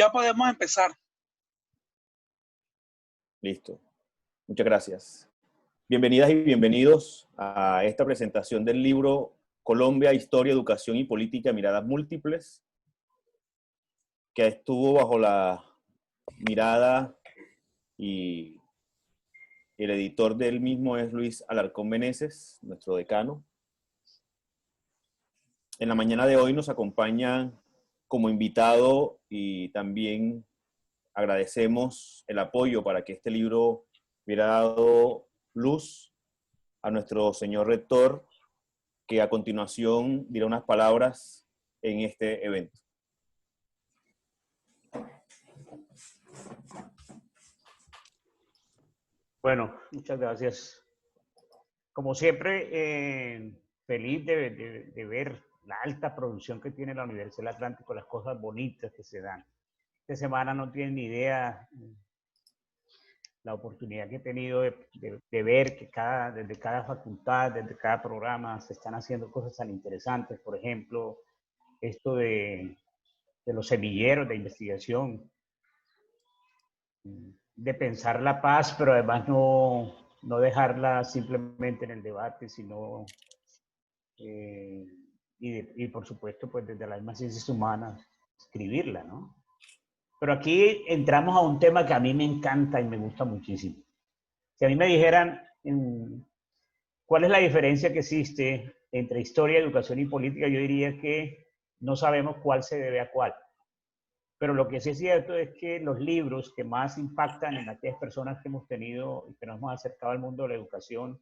ya podemos empezar. Listo. Muchas gracias. Bienvenidas y bienvenidos a esta presentación del libro Colombia, Historia, Educación y Política, Miradas Múltiples, que estuvo bajo la mirada y el editor del mismo es Luis Alarcón Meneses, nuestro decano. En la mañana de hoy nos acompaña como invitado y también agradecemos el apoyo para que este libro hubiera dado luz a nuestro señor rector, que a continuación dirá unas palabras en este evento. Bueno, muchas gracias. Como siempre, feliz de ver la alta producción que tiene la Universidad del Atlántico, las cosas bonitas que se dan. Esta semana no tienen ni idea la oportunidad que he tenido de ver que desde cada facultad, desde cada programa, se están haciendo cosas tan interesantes. Por ejemplo, esto de los semilleros de investigación, de pensar la paz, pero además no dejarla simplemente en el debate, sino, y por supuesto, pues desde las mismas ciencias humanas, escribirla, ¿no? Pero aquí entramos a un tema que a mí me encanta y me gusta muchísimo. Si a mí me dijeran cuál es la diferencia que existe entre historia, educación y política, yo diría que no sabemos cuál se debe a cuál. Pero lo que sí es cierto es que los libros que más impactan en aquellas personas que hemos tenido y que nos hemos acercado al mundo de la educación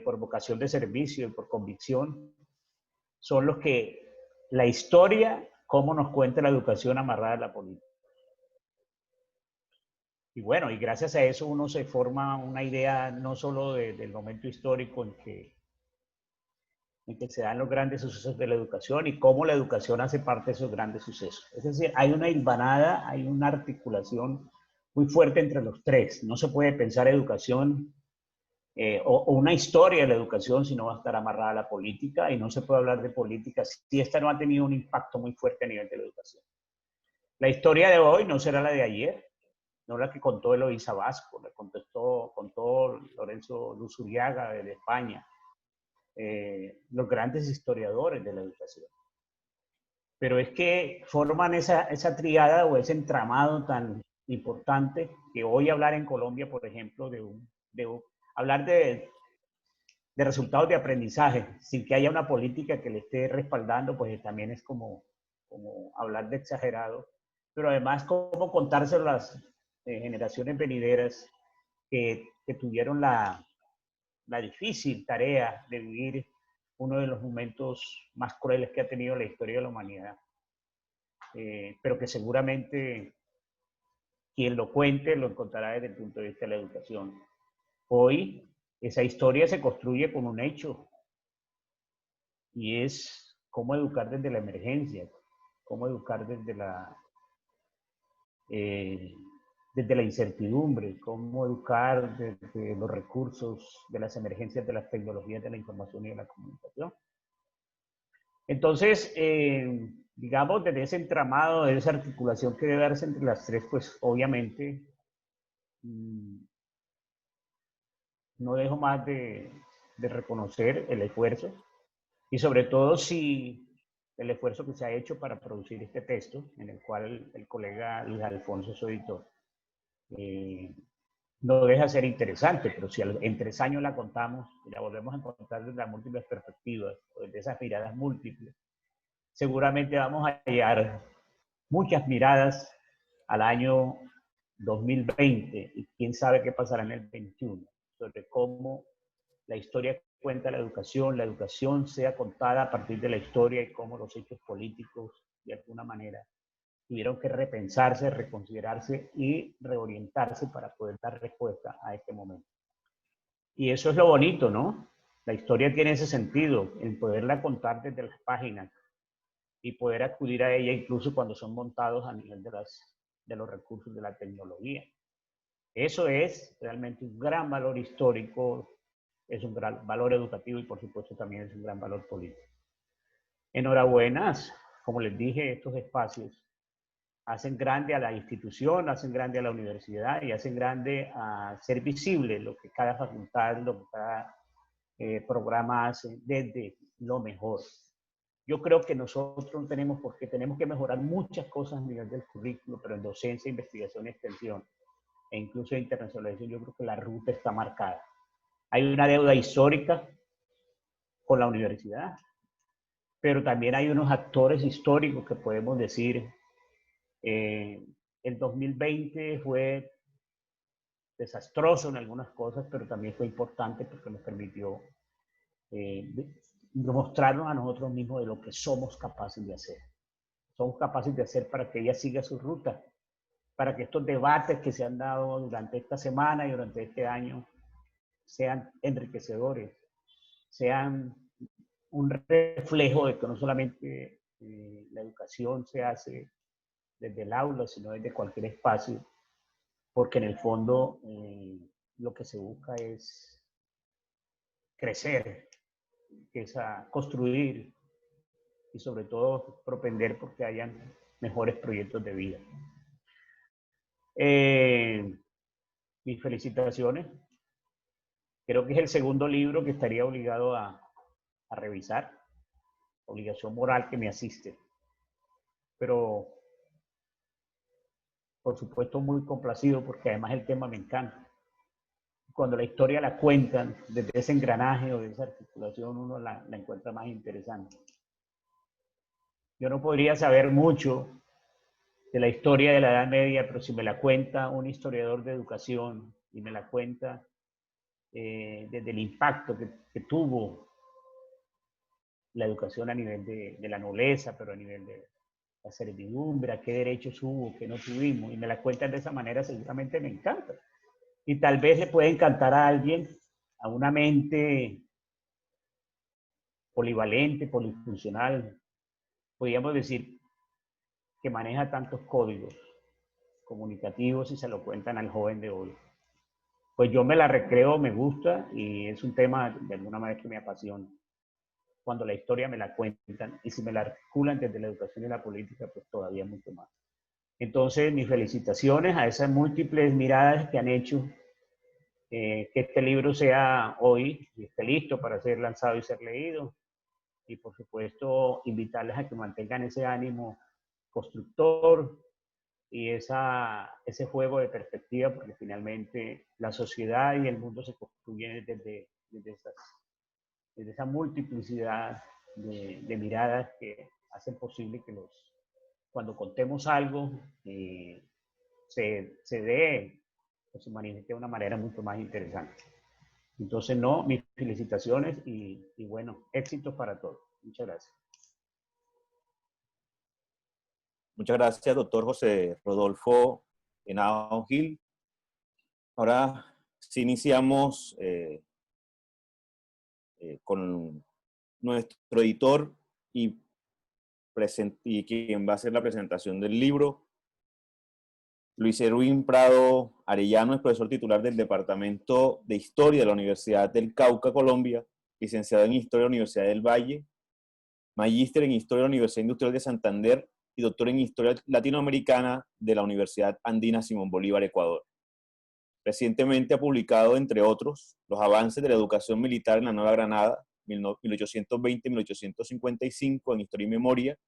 por vocación de servicio y por convicción, son los que la historia, cómo nos cuenta la educación amarrada a la política. Y bueno, y gracias a eso uno se forma una idea no solo del momento histórico en que se dan los grandes sucesos de la educación y cómo la educación hace parte de esos grandes sucesos. Es decir, hay una hilvanada, hay una articulación muy fuerte entre los tres. No se puede pensar educación o una historia de la educación si no va a estar amarrada a la política, y no se puede hablar de política si esta no ha tenido un impacto muy fuerte a nivel de la educación. La historia de hoy no será la de ayer, no la que contó Eloísa Vasco, la contó Lorenzo Luzuriaga de España, los grandes historiadores de la educación. Pero es que forman esa triada o ese entramado tan importante que hoy hablar en Colombia, por ejemplo, hablar de resultados de aprendizaje sin que haya una política que le esté respaldando, pues también es como hablar de exagerado. Pero además, cómo contárselo a las generaciones venideras que tuvieron la difícil tarea de vivir uno de los momentos más crueles que ha tenido la historia de la humanidad. Pero que seguramente quien lo cuente lo encontrará desde el punto de vista de la educación. Hoy esa historia se construye con un hecho, y es cómo educar desde la emergencia, cómo educar desde la incertidumbre, cómo educar desde los recursos de las emergencias de las tecnologías de la información y de la comunicación. Entonces, digamos, desde ese entramado, de esa articulación que debe darse entre las tres, pues obviamente no dejo más de reconocer el esfuerzo, y sobre todo el esfuerzo que se ha hecho para producir este texto, en el cual el colega Luis Alfonso, su editor, no deja de ser interesante, pero si en 3 años la contamos y la volvemos a encontrar desde las múltiples perspectivas, o desde esas miradas múltiples, seguramente vamos a hallar muchas miradas al año 2020, y quién sabe qué pasará en el 21, sobre cómo la historia cuenta la educación sea contada a partir de la historia, y cómo los hechos políticos, de alguna manera, tuvieron que repensarse, reconsiderarse y reorientarse para poder dar respuesta a este momento. Y eso es lo bonito, ¿no? La historia tiene ese sentido, el poderla contar desde las páginas y poder acudir a ella incluso cuando son montados a nivel de los recursos de la tecnología. Eso es realmente un gran valor histórico, es un gran valor educativo, y por supuesto también es un gran valor político. Enhorabuena, como les dije, estos espacios hacen grande a la institución, hacen grande a la universidad y hacen grande a ser visible lo que cada facultad, lo que cada programa hace desde lo mejor. Yo creo que nosotros tenemos, porque tenemos que mejorar muchas cosas a nivel del currículo, pero en docencia, investigación y extensión, e incluso en internacionalización, yo creo que la ruta está marcada. Hay una deuda histórica con la universidad, pero también hay unos actores históricos que podemos decir, el 2020 fue desastroso en algunas cosas, pero también fue importante porque nos permitió mostrarnos a nosotros mismos de lo que somos capaces de hacer. Somos capaces de hacer para que ella siga su ruta, para que estos debates que se han dado durante esta semana y durante este año sean enriquecedores, sean un reflejo de que no solamente la educación se hace desde el aula, sino desde cualquier espacio, porque en el fondo lo que se busca es crecer, es a construir y sobre todo propender porque hayan mejores proyectos de vida. Mis felicitaciones. Creo que es el segundo libro que estaría obligado a revisar, obligación moral que me asiste. Pero, por supuesto, muy complacido porque además el tema me encanta. Cuando la historia la cuentan, desde ese engranaje o de esa articulación, uno la encuentra más interesante. Yo no podría saber mucho de la historia de la Edad Media, pero si me la cuenta un historiador de educación y me la cuenta desde el impacto que tuvo la educación a nivel de la nobleza, pero a nivel de la servidumbre, a qué derechos hubo, qué no tuvimos, y me la cuentan de esa manera, seguramente me encanta. Y tal vez le puede encantar a alguien, a una mente polivalente, polifuncional, podríamos decir, que maneja tantos códigos comunicativos y se lo cuentan al joven de hoy. Pues yo me la recreo, me gusta y es un tema de alguna manera que me apasiona. Cuando la historia me la cuentan y si me la articulan desde la educación y la política, pues todavía mucho más. Entonces, mis felicitaciones a esas múltiples miradas que han hecho que este libro sea hoy y esté listo para ser lanzado y ser leído. Y por supuesto, invitarles a que mantengan ese ánimo constructor y ese juego de perspectiva, porque finalmente la sociedad y el mundo se construyen desde esa multiplicidad de miradas que hacen posible que cuando contemos algo se dé o se manifieste de una manera mucho más interesante. Entonces, no, mis felicitaciones y bueno, éxitos para todos. Muchas gracias. Muchas gracias, doctor José Rodolfo Henao Gil. Ahora sí iniciamos con nuestro editor y quien va a hacer la presentación del libro. Luis Erwin Prado Arellano es profesor titular del Departamento de Historia de la Universidad del Cauca, Colombia, licenciado en Historia de la Universidad del Valle, magíster en Historia de la Universidad Industrial de Santander y doctor en Historia Latinoamericana de la Universidad Andina Simón Bolívar, Ecuador. Recientemente ha publicado, entre otros, Los avances de la educación militar en la Nueva Granada, 1820-1855, en Historia y Memoria,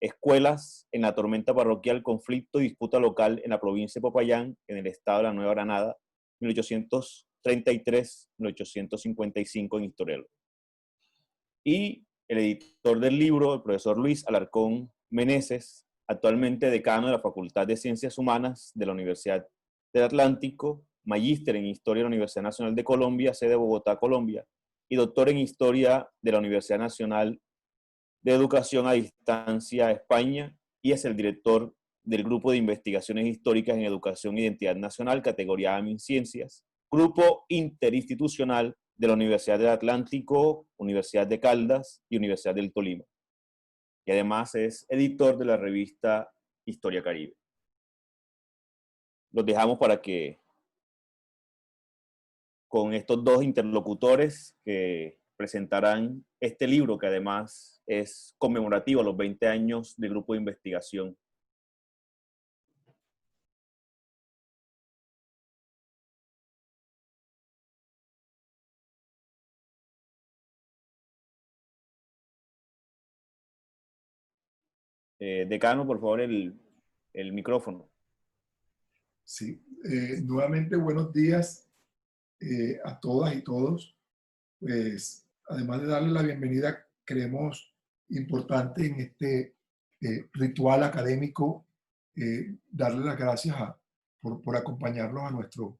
Escuelas en la tormenta parroquial, conflicto y disputa local en la provincia de Popayán, en el estado de la Nueva Granada, 1833-1855, en Historia. Y el editor del libro, el profesor Luis Alarcón Meneses, actualmente decano de la Facultad de Ciencias Humanas de la Universidad del Atlántico, magíster en Historia de la Universidad Nacional de Colombia, sede Bogotá, Colombia, y doctor en Historia de la Universidad Nacional de Educación a Distancia, España, y es el director del Grupo de Investigaciones Históricas en Educación e Identidad Nacional, categoría AMIN-Ciencias, Grupo Interinstitucional de la Universidad del Atlántico, Universidad de Caldas y Universidad del Tolima. Y además es editor de la revista Historia Caribe. Los dejamos para que con estos dos interlocutores que presentarán este libro, que además es conmemorativo a los 20 años del grupo de investigación Decano, por favor, el micrófono. Sí, nuevamente buenos días a todas y todos. Pues además de darle la bienvenida, creemos importante en este ritual académico darle las gracias por acompañarnos a nuestro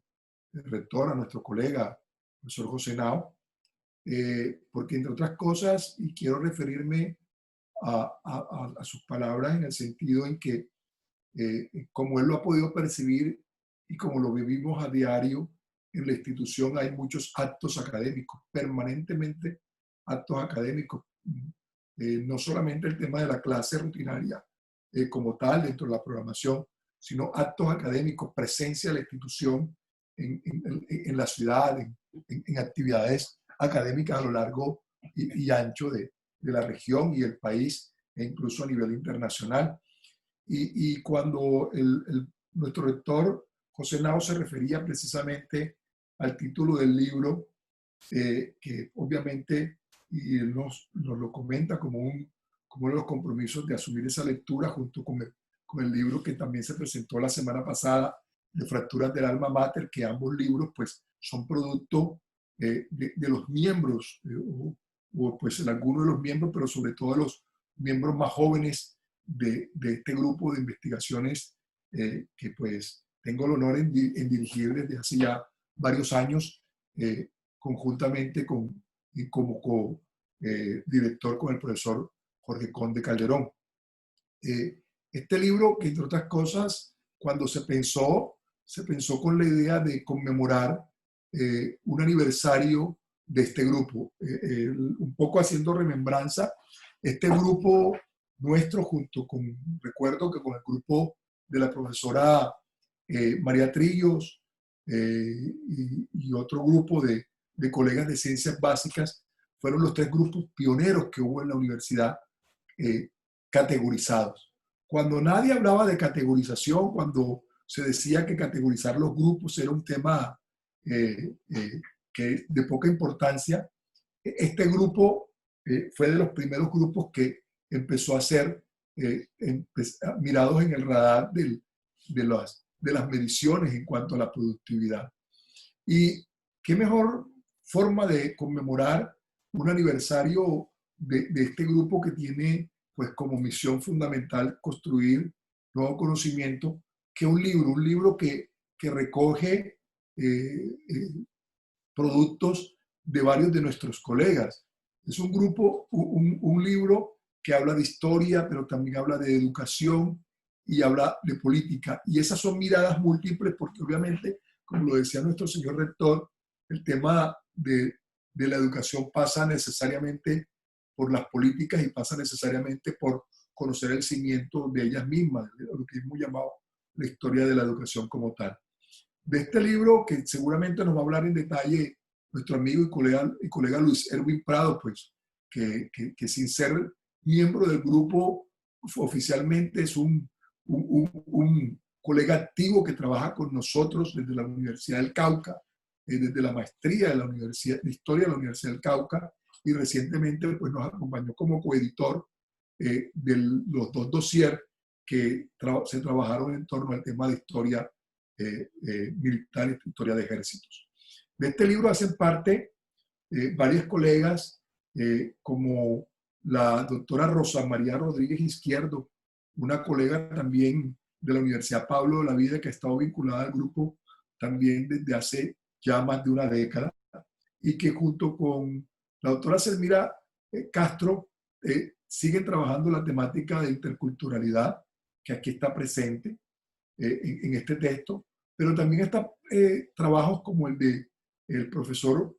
rector, a nuestro colega, profesor José Henao, porque entre otras cosas, y quiero referirme a sus palabras en el sentido en que como él lo ha podido percibir y como lo vivimos a diario en la institución, hay muchos actos académicos, permanentemente actos académicos. No solamente el tema de la clase rutinaria como tal dentro de la programación, sino actos académicos, presencia de la institución en la ciudad, en actividades académicas a lo largo y ancho de la región y el país, e incluso a nivel internacional. Y cuando nuestro rector José Henao se refería precisamente al título del libro, que obviamente, y él nos lo comenta como uno de los compromisos de asumir esa lectura junto con el libro que también se presentó la semana pasada, de Fracturas del Alma Mater, que ambos libros pues son producto de los miembros, o pues algunos de los miembros, pero sobre todo de los miembros más jóvenes de este grupo de investigaciones que pues tengo el honor en dirigir desde hace ya varios años, conjuntamente como director con el profesor Jorge Conde Calderón. Este libro, que entre otras cosas, cuando se pensó con la idea de conmemorar un aniversario de este grupo, un poco haciendo remembranza. Este grupo nuestro, junto con, recuerdo que con el grupo de la profesora María Trillos y otro grupo de colegas de ciencias básicas, fueron los 3 grupos pioneros que hubo en la universidad categorizados. Cuando nadie hablaba de categorización, cuando se decía que categorizar los grupos era un tema que de poca importancia, este grupo fue de los primeros grupos que empezó a ser mirados en el radar de las mediciones en cuanto a la productividad. Y qué mejor forma de conmemorar un aniversario de este grupo que tiene pues como misión fundamental construir nuevo conocimiento, que un libro que recoge productos de varios de nuestros colegas. Es un grupo, un libro que habla de historia, pero también habla de educación y habla de política. Y esas son miradas múltiples porque obviamente, como lo decía nuestro señor rector, el tema de la educación pasa necesariamente por las políticas y pasa necesariamente por conocer el cimiento de ellas mismas, lo que hemos llamado la historia de la educación como tal. De este libro, que seguramente nos va a hablar en detalle nuestro amigo y colega Luis Erwin Prado, pues, que sin ser miembro del grupo oficialmente es un colega activo que trabaja con nosotros desde la Universidad del Cauca, desde la maestría de la Universidad de Historia de la Universidad del Cauca, y recientemente pues, nos acompañó como coeditor de los 2 dossiers que se trabajaron en torno al tema de historia militar y historia de ejércitos. De este libro hacen parte varios colegas como la doctora Rosa María Rodríguez Izquierdo, una colega también de la Universidad Pablo de la Vida que ha estado vinculada al grupo también desde hace ya más de una década, y que junto con la doctora Selmira Castro siguen trabajando la temática de interculturalidad, que aquí está presente en este texto, pero también está trabajos como el de el profesor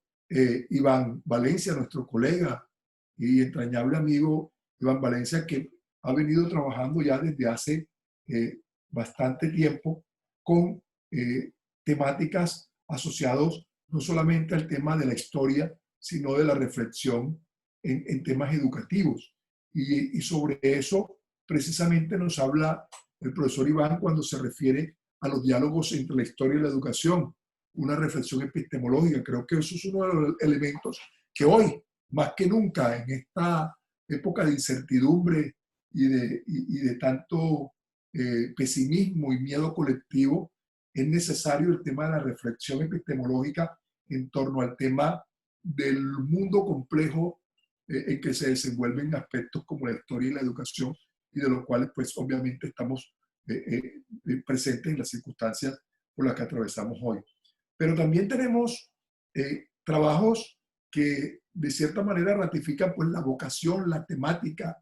Iván Valencia, nuestro colega y entrañable amigo Iván Valencia, que ha venido trabajando ya desde hace bastante tiempo con temáticas asociados no solamente al tema de la historia, sino de la reflexión en temas educativos. Y sobre eso precisamente nos habla el profesor Iván cuando se refiere a los diálogos entre la historia y la educación, una reflexión epistemológica. Creo que eso es uno de los elementos que hoy, más que nunca, en esta época de incertidumbre y de tanto pesimismo y miedo colectivo, es necesario el tema de la reflexión epistemológica en torno al tema del mundo complejo en que se desenvuelven aspectos como la historia y la educación, y de los cuales pues obviamente estamos presentes en las circunstancias por las que atravesamos hoy. Pero también tenemos trabajos que de cierta manera ratifican pues la vocación, la temática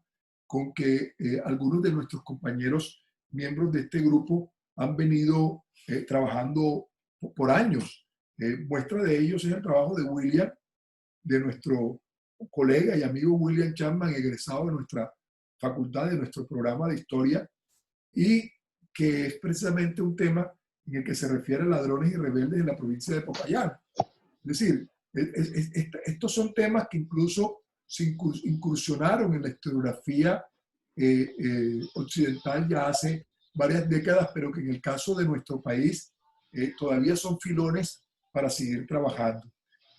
con que algunos de nuestros compañeros, miembros de este grupo, han venido trabajando por años. Muestra de ellos es el trabajo de William, de nuestro colega y amigo William Chapman, egresado de nuestra facultad, de nuestro programa de historia, y que es precisamente un tema en el que se refiere a ladrones y rebeldes en la provincia de Popayán. Es decir, estos son temas que incluso se incursionaron en la historiografía occidental ya hace varias décadas, pero que en el caso de nuestro país todavía son filones para seguir trabajando.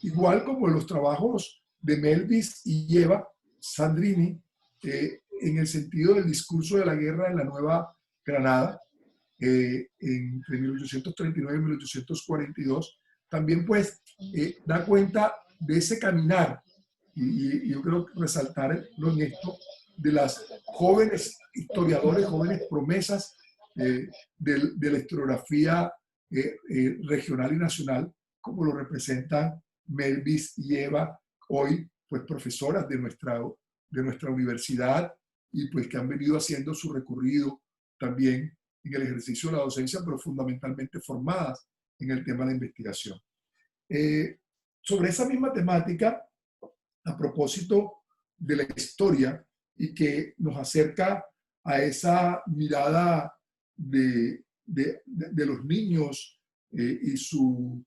Igual como los trabajos de Melvis y Eva Sandrini, en el sentido del discurso de la guerra en la Nueva Granada, entre 1839 y 1842, también pues da cuenta de ese caminar, y yo creo que resaltar lo en esto, de las jóvenes historiadores, jóvenes promesas de la historiografía regional y nacional, como lo representan Melvis y Eva, hoy pues profesoras de nuestra universidad, y pues que han venido haciendo su recorrido también en el ejercicio de la docencia, pero fundamentalmente formadas en el tema de la investigación. Sobre esa misma temática, a propósito de la historia y que nos acerca a esa mirada de los niños y su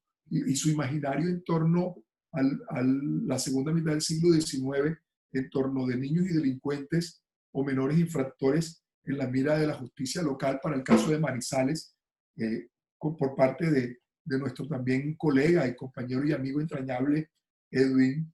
imaginario en torno a la segunda mitad del siglo XIX, en torno de niños y delincuentes o menores infractores en la mira de la justicia local para el caso de Manizales, por parte de nuestro también colega y compañero y amigo entrañable Edwin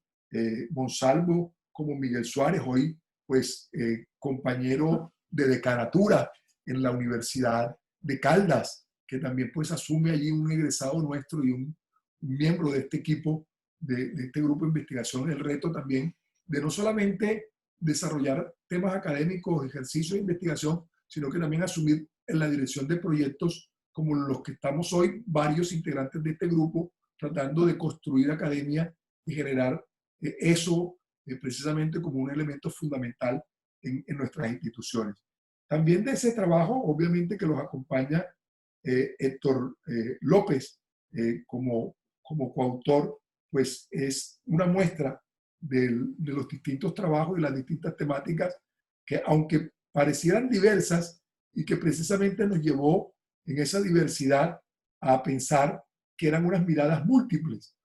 Monsalvo, como Miguel Suárez, hoy pues compañero de decanatura en la Universidad de Caldas, que también pues asume allí un egresado nuestro y un miembro de este equipo, de este grupo de investigación, el reto también de no solamente desarrollar temas académicos, ejercicios de investigación, sino que también asumir en la dirección de proyectos como los que estamos hoy, varios integrantes de este grupo, tratando de construir academia y generar eso precisamente como un elemento fundamental en nuestras instituciones. También de ese trabajo, obviamente que los acompaña Héctor López como coautor, pues es una muestra de los distintos trabajos y las distintas temáticas que, aunque parecieran diversas y que precisamente nos llevó en esa diversidad a pensar que eran unas miradas múltiples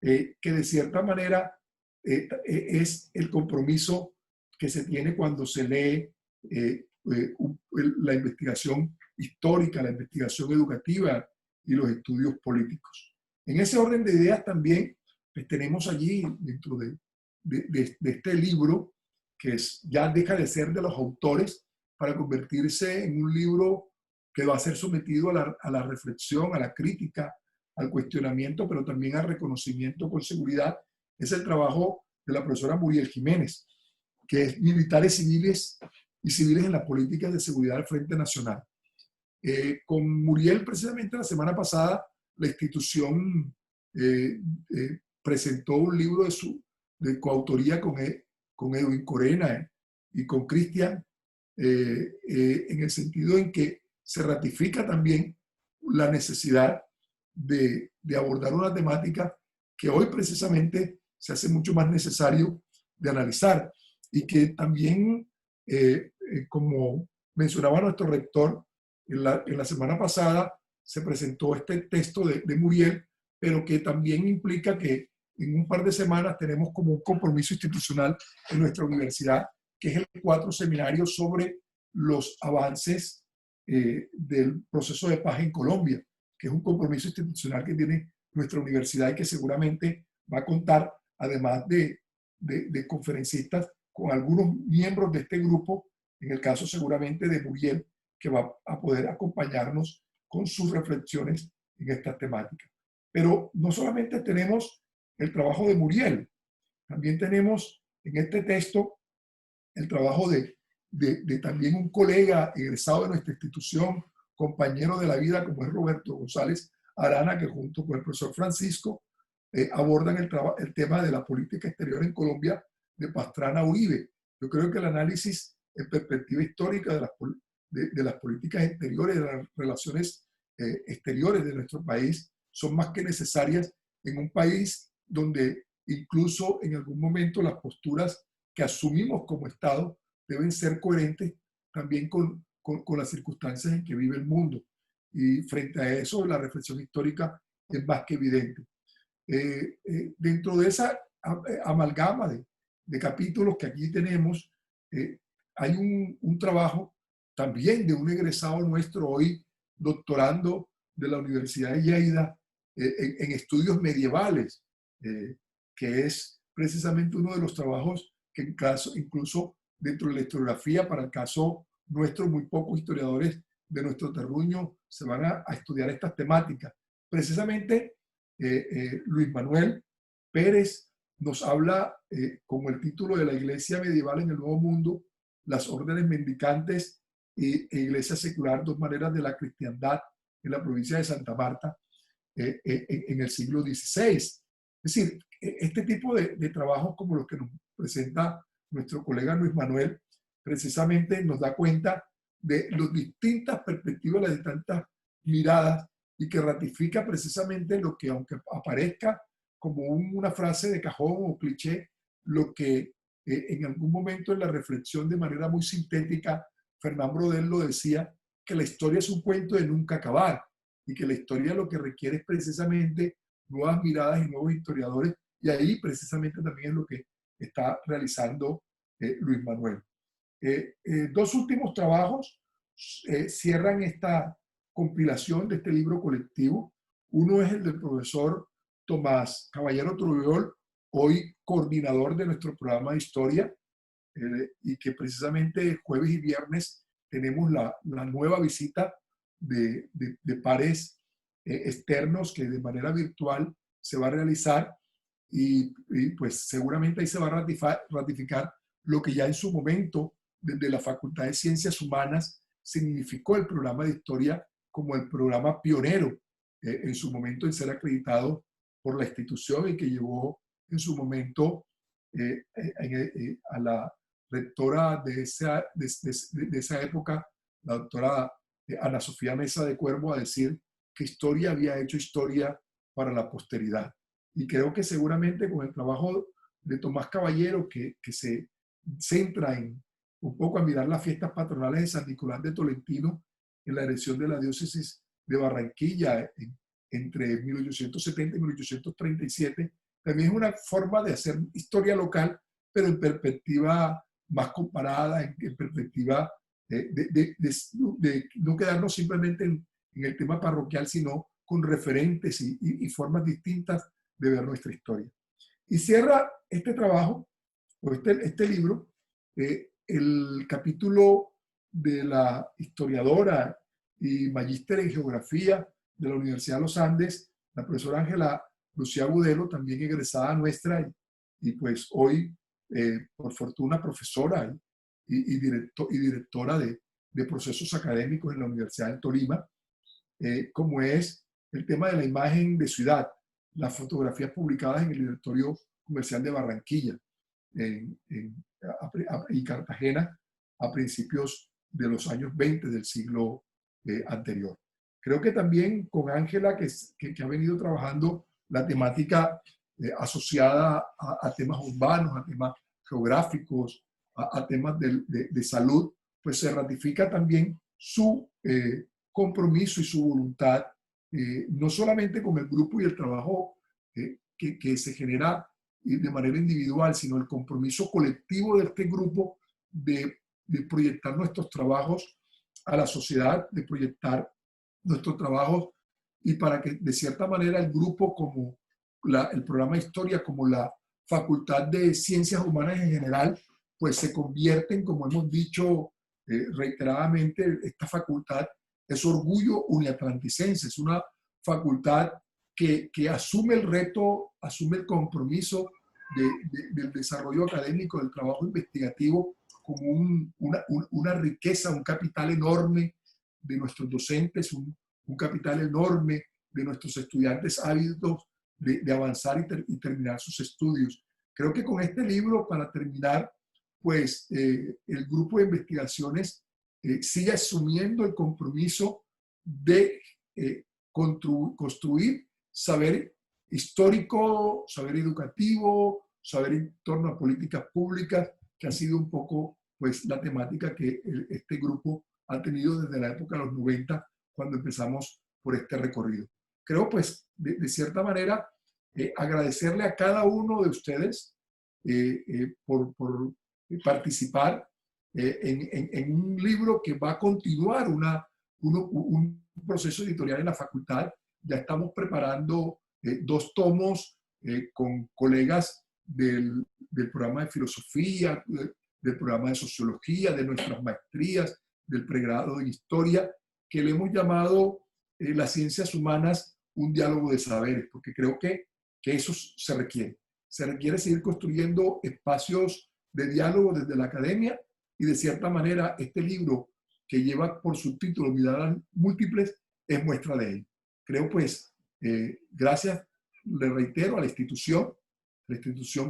que de cierta manera es el compromiso que se tiene cuando se lee la investigación histórica, la investigación educativa y los estudios políticos. En ese orden de ideas también pues, tenemos allí, dentro de este libro, que ya deja de ser de los autores para convertirse en un libro que va a ser sometido a la reflexión, a la crítica, al cuestionamiento, pero también al reconocimiento con seguridad, es el trabajo de la profesora Muriel Jiménez, que es Militares civiles y civiles en las políticas de seguridad del Frente Nacional. Con Muriel, precisamente la semana pasada, la institución presentó un libro de coautoría con Edwin Corena y con Cristian, en el sentido en que se ratifica también la necesidad de abordar una temática que hoy precisamente se hace mucho más necesario de analizar y que también, como mencionaba nuestro rector, en la semana pasada se presentó este texto de Muriel, pero que también implica que en un par de semanas tenemos como un compromiso institucional en nuestra universidad, que es el 4 seminario sobre los avances del proceso de paz en Colombia, que es un compromiso institucional que tiene nuestra universidad y que seguramente va a contar, además de conferencistas, con algunos miembros de este grupo, en el caso seguramente de Muriel, que va a poder acompañarnos con sus reflexiones en estas temáticas. Pero no solamente tenemos el trabajo de Muriel, también tenemos en este texto el trabajo de también un colega egresado de nuestra institución, compañero de la vida, como es Roberto González Arana, que junto con el profesor Francisco abordan el tema de la política exterior en Colombia de Pastrana Uribe. Yo creo que el análisis en perspectiva histórica de las políticas exteriores, de las relaciones exteriores de nuestro país, son más que necesarias en un país donde incluso en algún momento las posturas que asumimos como Estado deben ser coherentes también con las circunstancias en que vive el mundo. Y frente a eso, la reflexión histórica es más que evidente. Dentro de esa amalgama de capítulos que aquí tenemos, hay un trabajo también de un egresado nuestro hoy, doctorando de la Universidad de Lleida en estudios medievales, que es precisamente uno de los trabajos que incluso dentro de la historiografía, para el caso nuestro, muy pocos historiadores de nuestro terruño se van a estudiar estas temáticas. Precisamente Luis Manuel Pérez nos habla como el título de la Iglesia medieval en el Nuevo Mundo, las órdenes mendicantes e iglesia secular, dos maneras de la cristiandad en la provincia de Santa Marta en el siglo XVI. Es decir, este tipo de trabajos como los que nos presenta nuestro colega Luis Manuel, precisamente nos da cuenta de las distintas perspectivas, las distintas miradas, y que ratifica precisamente lo que, aunque aparezca como una frase de cajón o cliché, lo que en algún momento en la reflexión de manera muy sintética, Fernán Brodel lo decía, que la historia es un cuento de nunca acabar, y que la historia lo que requiere es precisamente nuevas miradas y nuevos historiadores, y ahí precisamente también es lo que está realizando Luis Manuel. Dos últimos trabajos cierran esta compilación de este libro colectivo. Uno es el del profesor Tomás Caballero Trubiol, hoy coordinador de nuestro programa de historia, y que precisamente jueves y viernes tenemos la nueva visita de pares externos que de manera virtual se va a realizar, y pues seguramente ahí se va a ratificar lo que ya en su momento desde la Facultad de Ciencias Humanas significó el programa de historia como el programa pionero en su momento en ser acreditado por la institución, y que llevó en su momento a la rectora de esa época, la doctora Ana Sofía Mesa de Cuervo, a decir que historia había hecho historia para la posteridad. Y creo que seguramente con el trabajo de Tomás Caballero, que se centra en un poco a mirar las fiestas patronales de San Nicolás de Tolentino en la erección de la diócesis de Barranquilla entre 1870 y 1837, también es una forma de hacer historia local, pero en perspectiva más comparada, en perspectiva de no quedarnos simplemente en el tema parroquial, sino con referentes y formas distintas de ver nuestra historia. Y cierra este trabajo, o este libro, el capítulo de la historiadora y magíster en geografía de la Universidad de los Andes, la profesora Ángela Lucía Agudelo, también egresada nuestra, y pues hoy, por fortuna, profesora y directora de procesos académicos en la Universidad de Tolima, como es el tema de la imagen de ciudad, las fotografías publicadas en el Directorio Comercial de Barranquilla y Cartagena a principios de los años 20 del siglo anterior. Creo que también con Ángela, que ha venido trabajando la temática asociada a temas urbanos, a temas geográficos, a temas de salud, pues se ratifica también su compromiso y su voluntad, no solamente con el grupo y el trabajo que se genera de manera individual, sino el compromiso colectivo de este grupo de proyectar nuestros trabajos a la sociedad, de proyectar nuestros trabajos, y para que de cierta manera el grupo, como el programa de historia, como la Facultad de Ciencias Humanas en general, pues se convierten, como hemos dicho reiteradamente, esta facultad es orgullo uniatlanticense, es una facultad que asume el reto, asume el compromiso del desarrollo académico, del trabajo investigativo como una riqueza, un capital enorme de nuestros docentes, un capital enorme de nuestros estudiantes ávidos de avanzar y terminar sus estudios. Creo que con este libro, para terminar, pues el grupo de investigaciones sigue asumiendo el compromiso de construir saber histórico, saber educativo, saber en torno a políticas públicas, que ha sido un poco pues, la temática que este grupo ha tenido desde la época de los 90, cuando empezamos por este recorrido. Creo, pues, de cierta manera, agradecerle a cada uno de ustedes por participar en un libro que va a continuar un proceso editorial en la facultad. Ya estamos preparando 2 tomos con colegas del programa de filosofía, del programa de sociología, de nuestras maestrías, del pregrado en historia, que le hemos llamado las ciencias humanas un diálogo de saberes, porque creo que eso se requiere. Se requiere seguir construyendo espacios de diálogo desde la academia y de cierta manera este libro que lleva por subtítulo Miradas Múltiples es muestra de ello. Creo pues, gracias, le reitero, a la institución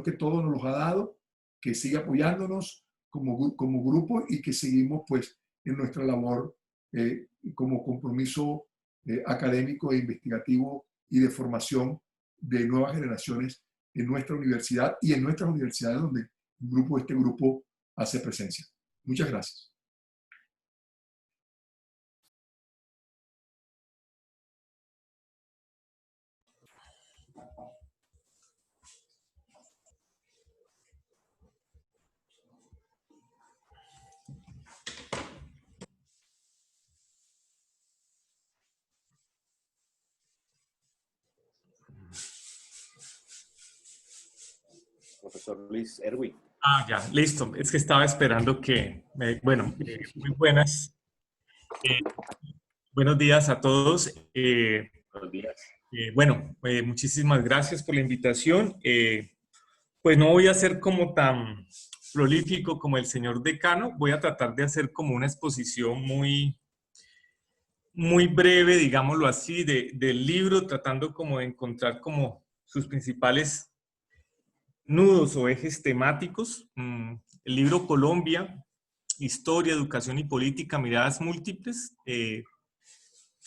que todo nos los ha dado, que sigue apoyándonos como grupo y que seguimos pues en nuestra labor como compromiso académico e investigativo y de formación de nuevas generaciones en nuestra universidad y en nuestras universidades donde este grupo hace presencia. Muchas gracias. Profesor Luis Erwin. Ya, listo. Es que estaba esperando que, bueno, muy buenas. Buenos días a todos. Buenos días. Muchísimas gracias por la invitación. Pues no voy a ser como tan prolífico como el señor decano. Voy a tratar de hacer como una exposición muy breve, digámoslo así, del libro, tratando como de encontrar como sus principales nudos o ejes temáticos. El libro Colombia, Historia, Educación y Política, Miradas Múltiples,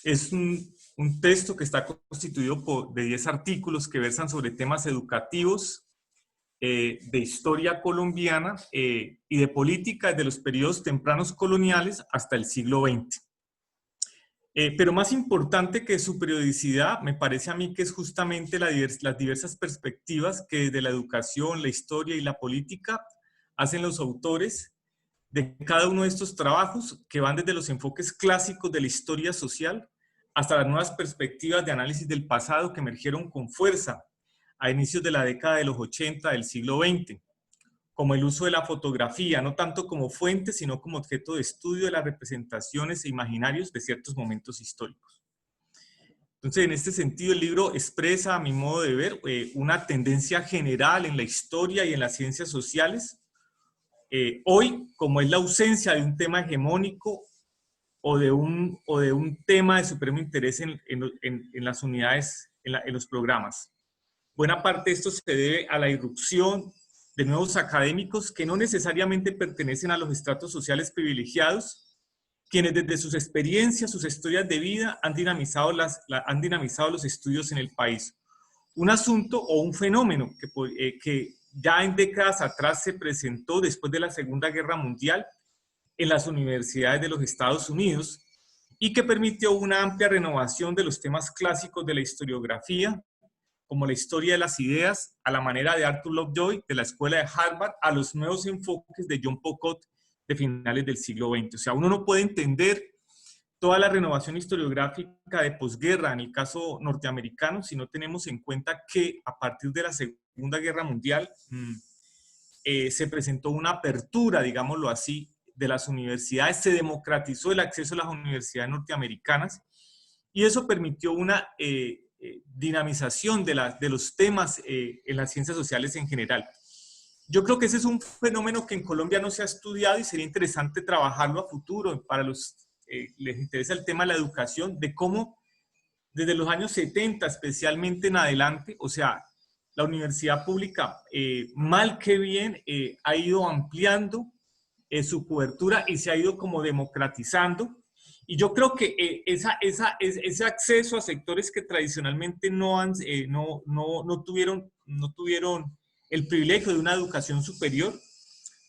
es un texto que está constituido de 10 artículos que versan sobre temas educativos, de historia colombiana y de política desde los periodos tempranos coloniales hasta el siglo XX. Pero más importante que su periodicidad, me parece a mí que es justamente las diversas perspectivas que desde la educación, la historia y la política hacen los autores de cada uno de estos trabajos, que van desde los enfoques clásicos de la historia social hasta las nuevas perspectivas de análisis del pasado que emergieron con fuerza a inicios de la década de los 80 del siglo XX, como el uso de la fotografía, no tanto como fuente, sino como objeto de estudio de las representaciones e imaginarios de ciertos momentos históricos. Entonces, en este sentido, el libro expresa, a mi modo de ver, una tendencia general en la historia y en las ciencias sociales, hoy, como es la ausencia de un tema hegemónico o de un tema de supremo interés en las unidades, en los programas. Buena parte de esto se debe a la irrupción de nuevos académicos que no necesariamente pertenecen a los estratos sociales privilegiados, quienes desde sus experiencias, sus historias de vida han dinamizado los estudios en el país. Un asunto o un fenómeno que ya en décadas atrás se presentó después de la Segunda Guerra Mundial en las universidades de los Estados Unidos y que permitió una amplia renovación de los temas clásicos de la historiografía, como la historia de las ideas, a la manera de Arthur Lovejoy de la Escuela de Harvard, a los nuevos enfoques de John Pocott de finales del siglo XX. O sea, uno no puede entender toda la renovación historiográfica de posguerra en el caso norteamericano si no tenemos en cuenta que a partir de la Segunda Guerra Mundial se presentó una apertura, digámoslo así, de las universidades, se democratizó el acceso a las universidades norteamericanas y eso permitió una dinamización de los temas en las ciencias sociales en general. Yo creo que ese es un fenómeno que en Colombia no se ha estudiado y sería interesante trabajarlo a futuro para los les interesa el tema de la educación, de cómo desde los años 70 especialmente en adelante, o sea, la universidad pública, mal que bien, ha ido ampliando su cobertura y se ha ido como democratizando. Y yo creo que ese acceso a sectores que tradicionalmente no tuvieron el privilegio de una educación superior,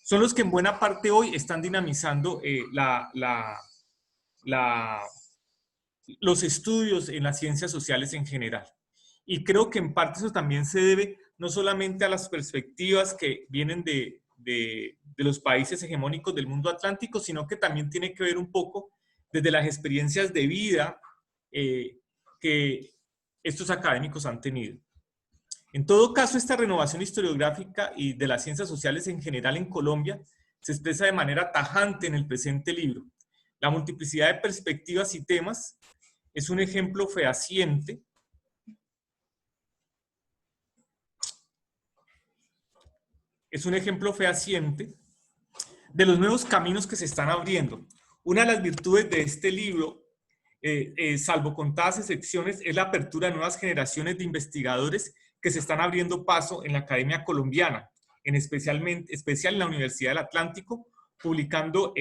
son los que en buena parte hoy están dinamizando los estudios en las ciencias sociales en general. Y creo que en parte eso también se debe no solamente a las perspectivas que vienen de los países hegemónicos del mundo atlántico, sino que también tiene que ver un poco desde las experiencias de vida que estos académicos han tenido. En todo caso, esta renovación historiográfica y de las ciencias sociales en general en Colombia se expresa de manera tajante en el presente libro. La multiplicidad de perspectivas y temas es un ejemplo fehaciente de los nuevos caminos que se están abriendo. Una de las virtudes de este libro, salvo contadas excepciones, es la apertura de nuevas generaciones de investigadores que se están abriendo paso en la academia colombiana, en especial en la Universidad del Atlántico, publicando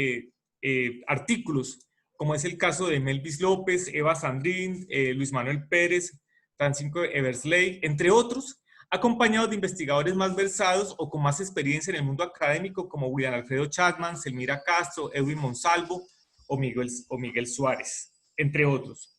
artículos, como es el caso de Melvis López, Eva Sandrín, Luis Manuel Pérez, Francisco Eversley, entre otros, acompañados de investigadores más versados o con más experiencia en el mundo académico, como William Alfredo Chapman, Selmira Castro, Edwin Monsalvo o Miguel Suárez, entre otros.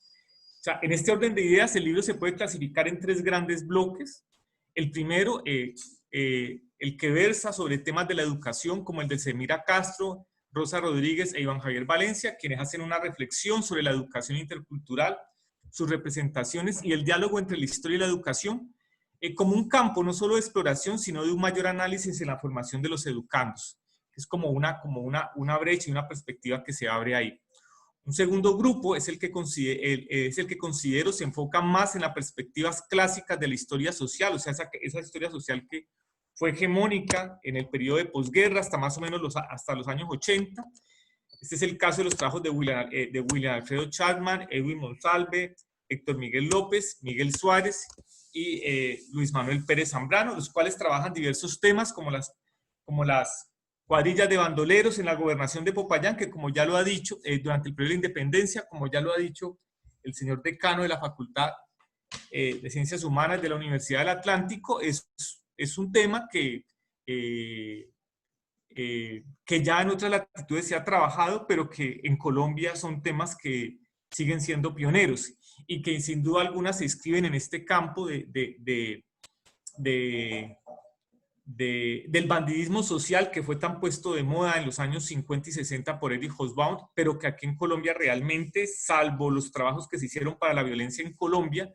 O sea, en este orden de ideas, el libro se puede clasificar en 3 grandes bloques. El primero, el que versa sobre temas de la educación, como el de Selmira Castro, Rosa Rodríguez e Iván Javier Valencia, quienes hacen una reflexión sobre la educación intercultural, sus representaciones y el diálogo entre la historia y la educación, como un campo no solo de exploración, sino de un mayor análisis en la formación de los educandos. Es como una brecha y una perspectiva que se abre ahí. Un segundo grupo es el que considero se enfoca más en las perspectivas clásicas de la historia social, o sea, esa historia social que fue hegemónica en el periodo de posguerra hasta más o menos hasta los años 80. Este es el caso de los trabajos de William Alfredo Chapman, Edwin Monsalve, Héctor Miguel López, Miguel Suárez y Luis Manuel Pérez Zambrano, los cuales trabajan diversos temas como las cuadrillas de bandoleros en la gobernación de Popayán, que como ya lo ha dicho, durante el periodo de la independencia, como ya lo ha dicho el señor decano de la Facultad de Ciencias Humanas de la Universidad del Atlántico, es un tema que ya en otras latitudes se ha trabajado, pero que en Colombia son temas que siguen siendo pioneros y que sin duda alguna se inscriben en este campo del bandidismo social que fue tan puesto de moda en los años 50 y 60 por Erich Hobsbawm, pero que aquí en Colombia realmente, salvo los trabajos que se hicieron para la violencia en Colombia,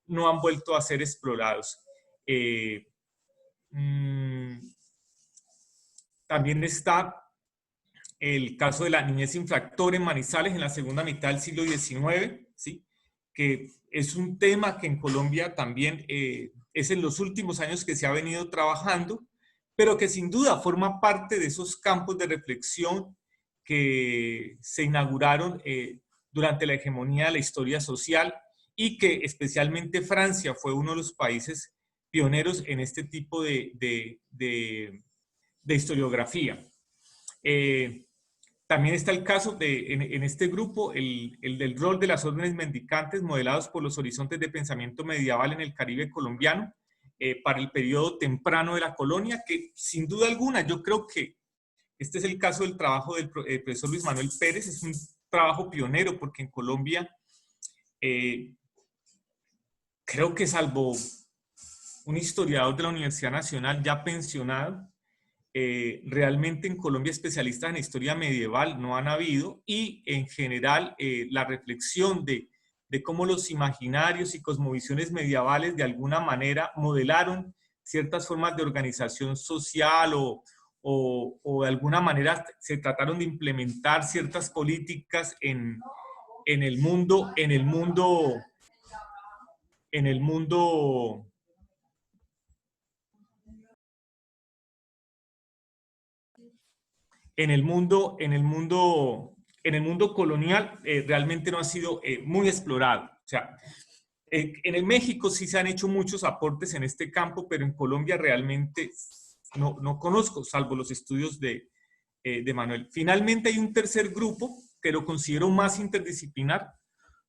no han vuelto a ser explorados. También está el caso de la niñez infractora en Manizales en la segunda mitad del siglo XIX, ¿sí? Que es un tema que en Colombia también es en los últimos años que se ha venido trabajando, pero que sin duda forma parte de esos campos de reflexión que se inauguraron durante la hegemonía de la historia social y que especialmente Francia fue uno de los países pioneros en este tipo de historiografía. También está el caso en este grupo, el del rol de las órdenes mendicantes modelados por los horizontes de pensamiento medieval en el Caribe colombiano para el periodo temprano de la colonia, que sin duda alguna yo creo que este es el caso del trabajo del profesor Luis Manuel Pérez, es un trabajo pionero porque en Colombia creo que salvo un historiador de la Universidad Nacional ya pensionado, realmente en Colombia especialistas en historia medieval no han habido y en general la reflexión de cómo los imaginarios y cosmovisiones medievales de alguna manera modelaron ciertas formas de organización social o de alguna manera se trataron de implementar ciertas políticas en el mundo, en el mundo colonial, realmente no ha sido muy explorado. O sea, en el México sí se han hecho muchos aportes en este campo, pero en Colombia realmente no conozco, salvo los estudios de Manuel. Finalmente hay un tercer grupo que lo considero más interdisciplinar,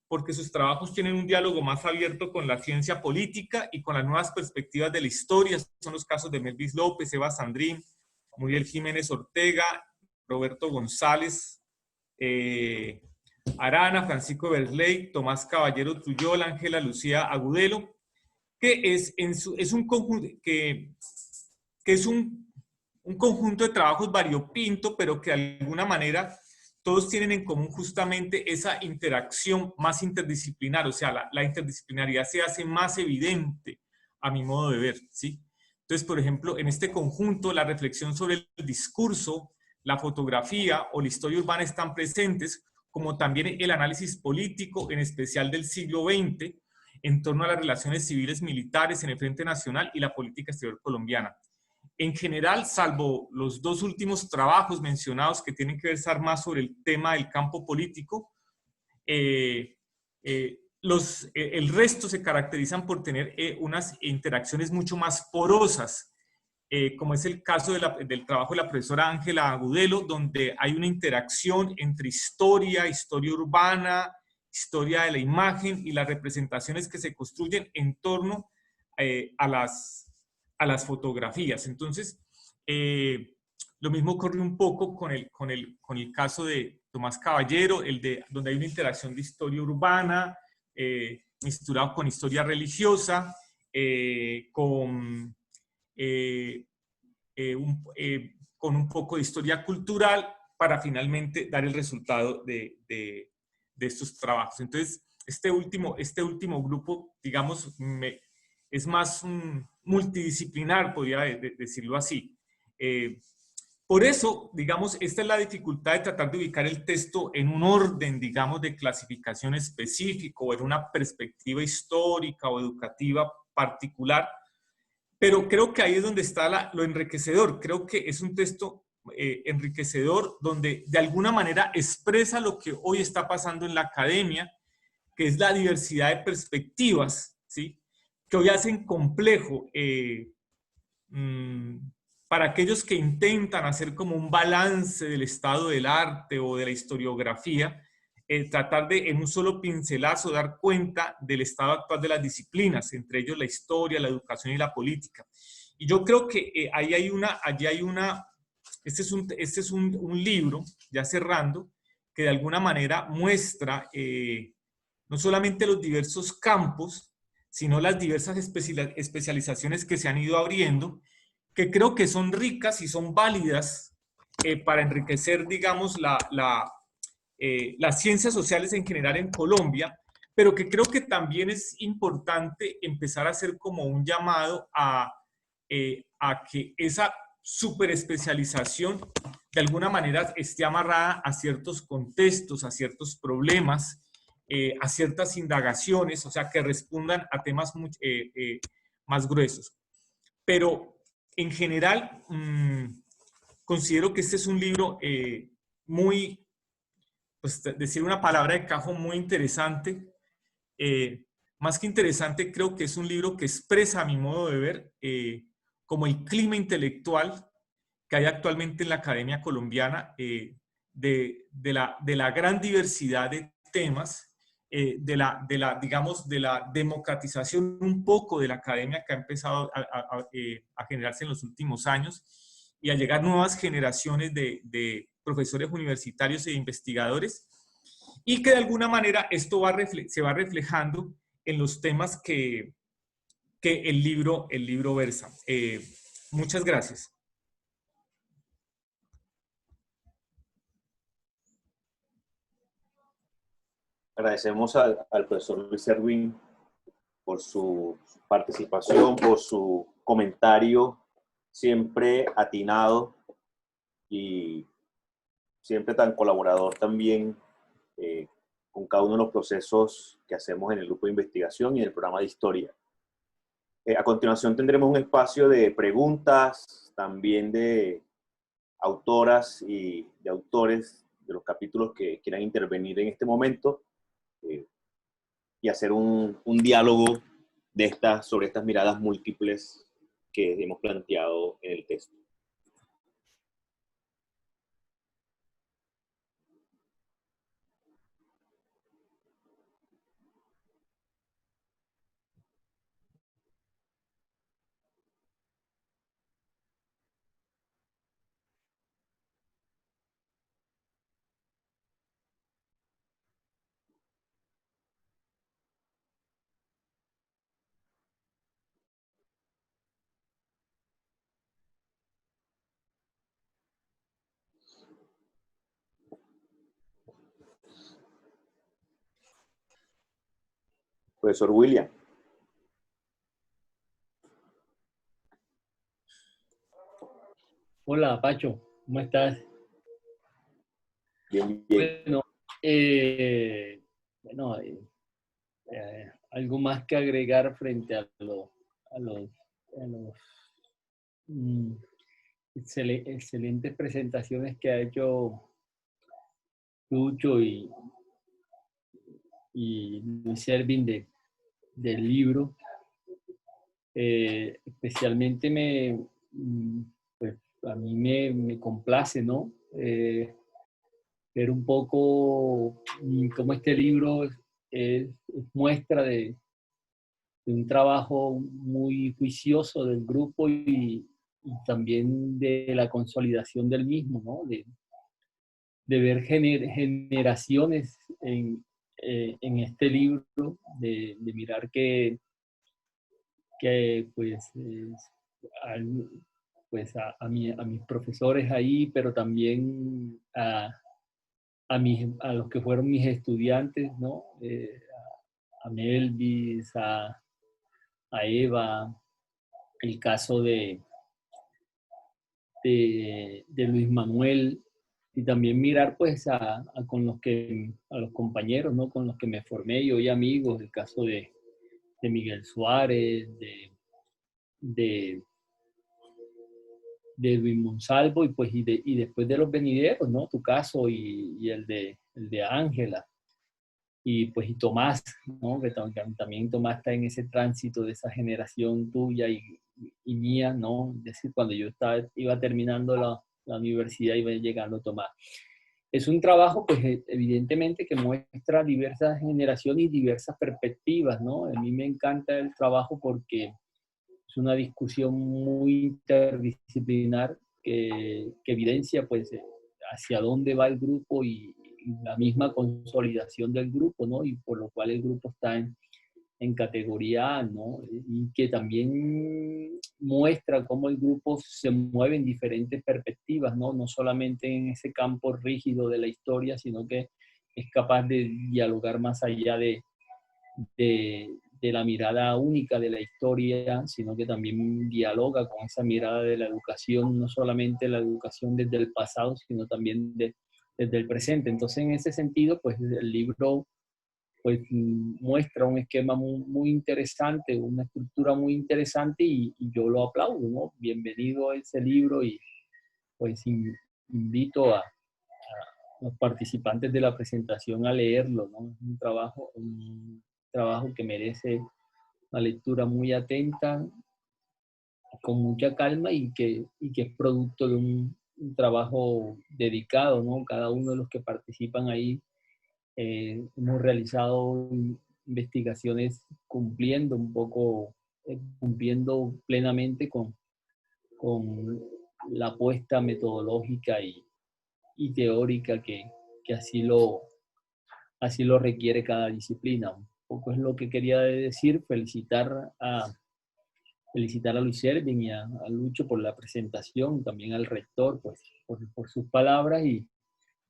porque sus trabajos tienen un diálogo más abierto con la ciencia política y con las nuevas perspectivas de la historia. Son los casos de Melvis López, Eva Sandrín, Muriel Jiménez Ortega, Roberto González, Arana, Francisco Berley, Tomás Caballero Tuyol, Ángela Lucía Agudelo, que es un conjunto que es un conjunto de trabajos variopinto, pero que de alguna manera todos tienen en común justamente esa interacción más interdisciplinar, o sea, la interdisciplinaridad se hace más evidente a mi modo de ver, ¿sí? Entonces, por ejemplo, en este conjunto, la reflexión sobre el discurso, la fotografía o la historia urbana están presentes, como también el análisis político, en especial del siglo XX, en torno a las relaciones civiles militares en el Frente Nacional y la política exterior colombiana. En general, salvo los dos últimos trabajos mencionados que tienen que versar más sobre el tema del campo político, el resto se caracterizan por tener unas interacciones mucho más porosas, como es el caso del trabajo de la profesora Ángela Agudelo, donde hay una interacción entre historia urbana, historia de la imagen y las representaciones que se construyen en torno a las fotografías. Entonces, lo mismo ocurre un poco con el caso de Tomás Caballero, donde hay una interacción de historia urbana, misturado con historia religiosa, con un poco de historia cultural, para finalmente dar el resultado de estos trabajos. Entonces, este último grupo, digamos, es más multidisciplinar, podría decirlo así. Por eso, digamos, esta es la dificultad de tratar de ubicar el texto en un orden, digamos, de clasificación específico o en una perspectiva histórica o educativa particular, pero creo que ahí es donde está lo enriquecedor. Creo que es un texto enriquecedor donde de alguna manera expresa lo que hoy está pasando en la academia, que es la diversidad de perspectivas, ¿sí?, que hoy hacen complejo para aquellos que intentan hacer como un balance del estado del arte o de la historiografía, tratar de en un solo pincelazo dar cuenta del estado actual de las disciplinas, entre ellos la historia, la educación y la política. Y yo creo que este es un libro, ya cerrando, que de alguna manera muestra no solamente los diversos campos, sino las diversas especializaciones que se han ido abriendo, que creo que son ricas y son válidas para enriquecer, digamos, las ciencias sociales en general en Colombia, pero que creo que también es importante empezar a hacer como un llamado a que esa superespecialización de alguna manera esté amarrada a ciertos contextos, a ciertos problemas, a ciertas indagaciones, o sea, que respondan a temas más gruesos. Pero en general, considero que este es un libro muy, pues decir una palabra de cajón, muy interesante. Más que interesante, creo que es un libro que expresa, a mi modo de ver, como el clima intelectual que hay actualmente en la academia colombiana, de la gran diversidad de temas, digamos, de la democratización un poco de la academia que ha empezado a generarse en los últimos años, y a llegar nuevas generaciones de profesores universitarios e investigadores, y que de alguna manera esto se va reflejando en los temas que el libro versa. Muchas gracias. Agradecemos al profesor Luis Erwin por su participación, por su comentario siempre atinado y siempre tan colaborador también con cada uno de los procesos que hacemos en el grupo de investigación y en el programa de historia. A continuación tendremos un espacio de preguntas, también de autoras y de autores de los capítulos que quieran intervenir en este momento y hacer un diálogo sobre estas miradas múltiples que hemos planteado en el texto. Profesor William. Hola, Pacho, ¿cómo estás? Bien, bien. Bueno, algo más que agregar frente a los mm, excelentes presentaciones que ha hecho Lucho y Luis Servin del libro. Especialmente pues a mí me complace, ¿no? Ver un poco cómo este libro es muestra de un trabajo muy juicioso del grupo y también de la consolidación del mismo, ¿no? De ver generaciones en este libro, de mirar que pues, pues a mis profesores ahí, pero también a los que fueron mis estudiantes, ¿no? A Melvis, a Eva, el caso de Luis Manuel, y también mirar pues a los compañeros, ¿no? Con los que me formé y hoy amigos, el caso de Miguel Suárez, de Luis Monsalvo y después de los venideros, ¿no? Tu caso y el de Ángela. Y pues y Tomás, ¿no? Que también Tomás está en ese tránsito de esa generación tuya y mía, ¿no? Es decir, cuando yo iba terminando la universidad iba llegando Tomás. Es un trabajo, pues evidentemente que muestra diversas generaciones y diversas perspectivas, ¿no? A mí me encanta el trabajo porque es una discusión muy interdisciplinar que evidencia, pues, hacia dónde va el grupo y la misma consolidación del grupo, ¿no? Y por lo cual el grupo está en categoría A, ¿no? Y que también muestra cómo el grupo se mueve en diferentes perspectivas, ¿no? No solamente en ese campo rígido de la historia, sino que es capaz de dialogar más allá de la mirada única de la historia, sino que también dialoga con esa mirada de la educación, no solamente la educación desde el pasado, sino también desde el presente. Entonces, en ese sentido, pues el libro pues muestra un esquema muy interesante, una estructura muy interesante y yo lo aplaudo, ¿no? Bienvenido a ese libro y pues invito a los participantes de la presentación a leerlo, ¿no? Es un trabajo que merece una lectura muy atenta, con mucha calma y que es producto de un trabajo dedicado, ¿no? Cada uno de los que participan ahí hemos realizado investigaciones cumpliendo plenamente con la apuesta metodológica y teórica que así lo requiere cada disciplina. Un poco es lo que quería decir, felicitar a Luis Servin y a Lucho por la presentación, también al rector por sus palabras y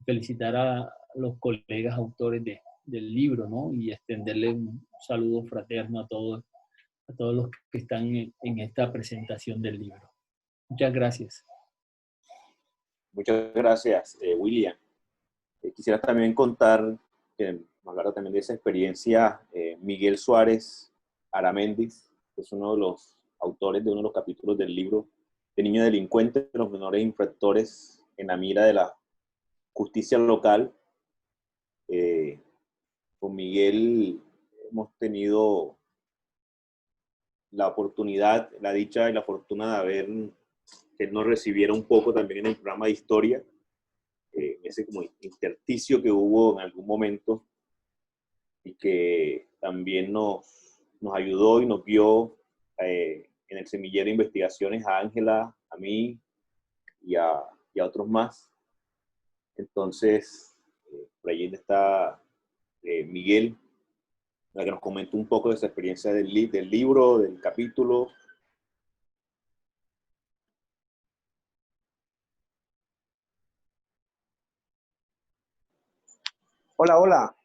felicitar a los colegas autores del libro, ¿no? Y extenderle un saludo fraterno a todos los que están en esta presentación del libro. Muchas gracias. Muchas gracias, William. Quisiera también contar, que hablar también de esa experiencia, Miguel Suárez Aramendis, que es uno de los autores de uno de los capítulos del libro de Niño Delincuente, los menores infractores en la mira de la justicia local. Con Miguel hemos tenido la oportunidad, la dicha y la fortuna de haber, que él nos recibiera un poco también en el programa de historia, ese como intersticio que hubo en algún momento y que también nos ayudó y nos guió en el semillero de investigaciones a Ángela, a mí y a otros más. Entonces, por allí está Miguel, para que nos comente un poco de esa experiencia del libro, del capítulo. Hola, hola.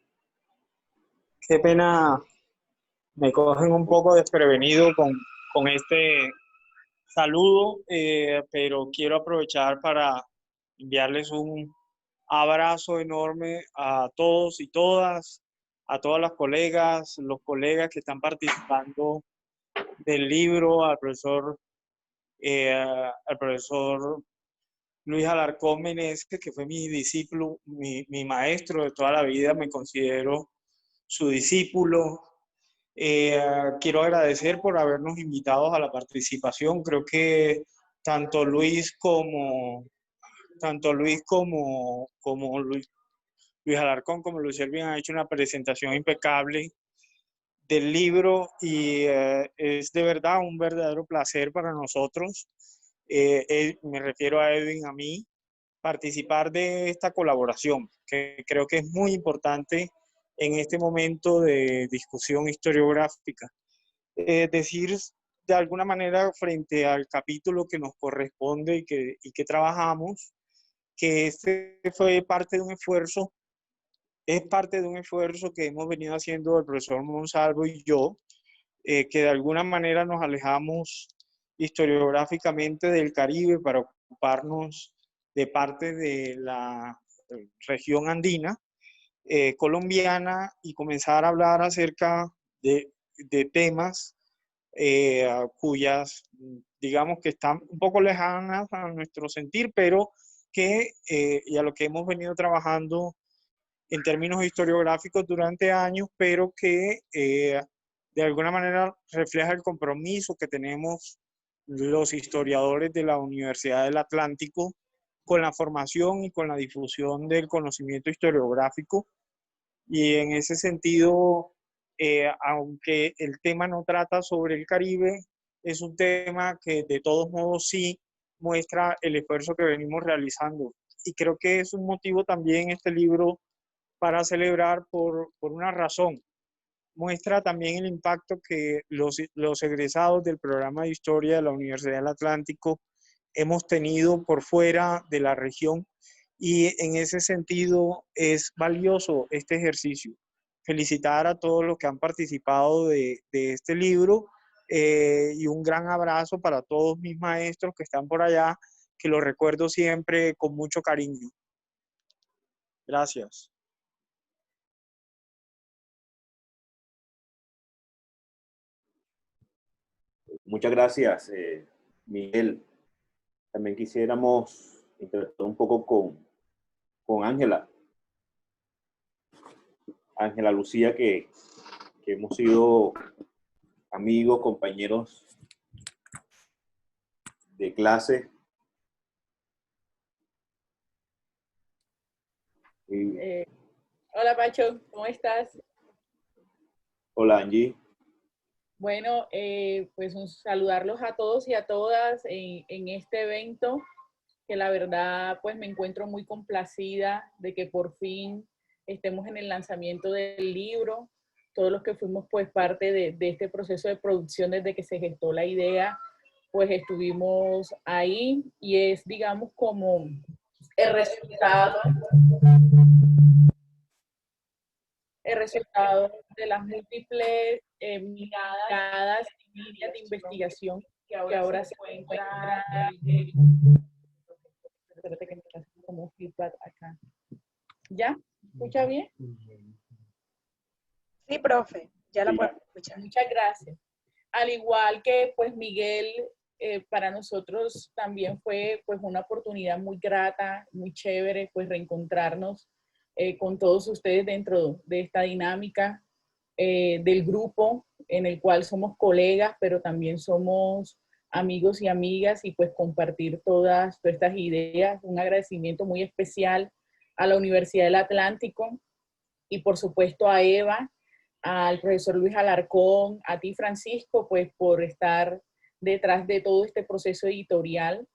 Qué pena, me cogen un poco desprevenido con este saludo, pero quiero aprovechar para enviarles un abrazo enorme a todos y todas, a todas las colegas, los colegas que están participando del libro, al profesor Luis Alarcón Meneses, que fue mi discípulo, mi maestro de toda la vida, me considero su discípulo. Quiero agradecer por habernos invitado a la participación. Creo que tanto Luis Luis Alarcón como Luis Elvin han hecho una presentación impecable del libro y es de verdad un verdadero placer para nosotros. Me refiero a Edwin, a mí, participar de esta colaboración, que creo que es muy importante en este momento de discusión historiográfica. Decir de alguna manera frente al capítulo que nos corresponde y que trabajamos, que este fue parte de un esfuerzo, es parte de un esfuerzo que hemos venido haciendo el profesor Monsalvo y yo, que de alguna manera nos alejamos historiográficamente del Caribe para ocuparnos de parte de la región andina colombiana y comenzar a hablar acerca de temas cuyas, digamos que están un poco lejanas a nuestro sentir, pero que, y a lo que hemos venido trabajando en términos historiográficos durante años, pero que de alguna manera refleja el compromiso que tenemos los historiadores de la Universidad del Atlántico con la formación y con la difusión del conocimiento historiográfico. Y en ese sentido, aunque el tema no trata sobre el Caribe, es un tema que de todos modos sí muestra el esfuerzo que venimos realizando. Y creo que es un motivo también este libro para celebrar por una razón. Muestra también el impacto que los egresados del programa de historia de la Universidad del Atlántico hemos tenido por fuera de la región y en ese sentido es valioso este ejercicio. Felicitar a todos los que han participado de este libro y un gran abrazo para todos mis maestros que están por allá, que los recuerdo siempre con mucho cariño. Gracias. Muchas gracias, Miguel. También quisiéramos interactuar un poco con Ángela. Ángela Lucía, que hemos sido amigos, compañeros de clase. Hola Pacho, ¿cómo estás? Hola Angie. Bueno, pues saludarlos a todos y a todas en este evento, que la verdad pues me encuentro muy complacida de que por fin estemos en el lanzamiento del libro. Todos los que fuimos pues parte de este proceso de producción desde que se gestó la idea, pues estuvimos ahí y es digamos como el resultado el resultado de las múltiples miradas y líneas de investigación que ahora se encuentra. Espérate que me está haciendo como un feedback acá. ¿Ya? ¿Escucha bien? Sí, profe, ya la puedo escuchar. Muchas gracias. Al igual que pues Miguel, para nosotros también fue pues una oportunidad muy grata, muy chévere, pues reencontrarnos con todos ustedes dentro de esta dinámica del grupo en el cual somos colegas, pero también somos amigos y amigas, y pues compartir todas estas ideas. Un agradecimiento muy especial a la Universidad del Atlántico y por supuesto a Eva, al profesor Luis Alarcón, a ti Francisco, pues por estar detrás de todo este proceso editorial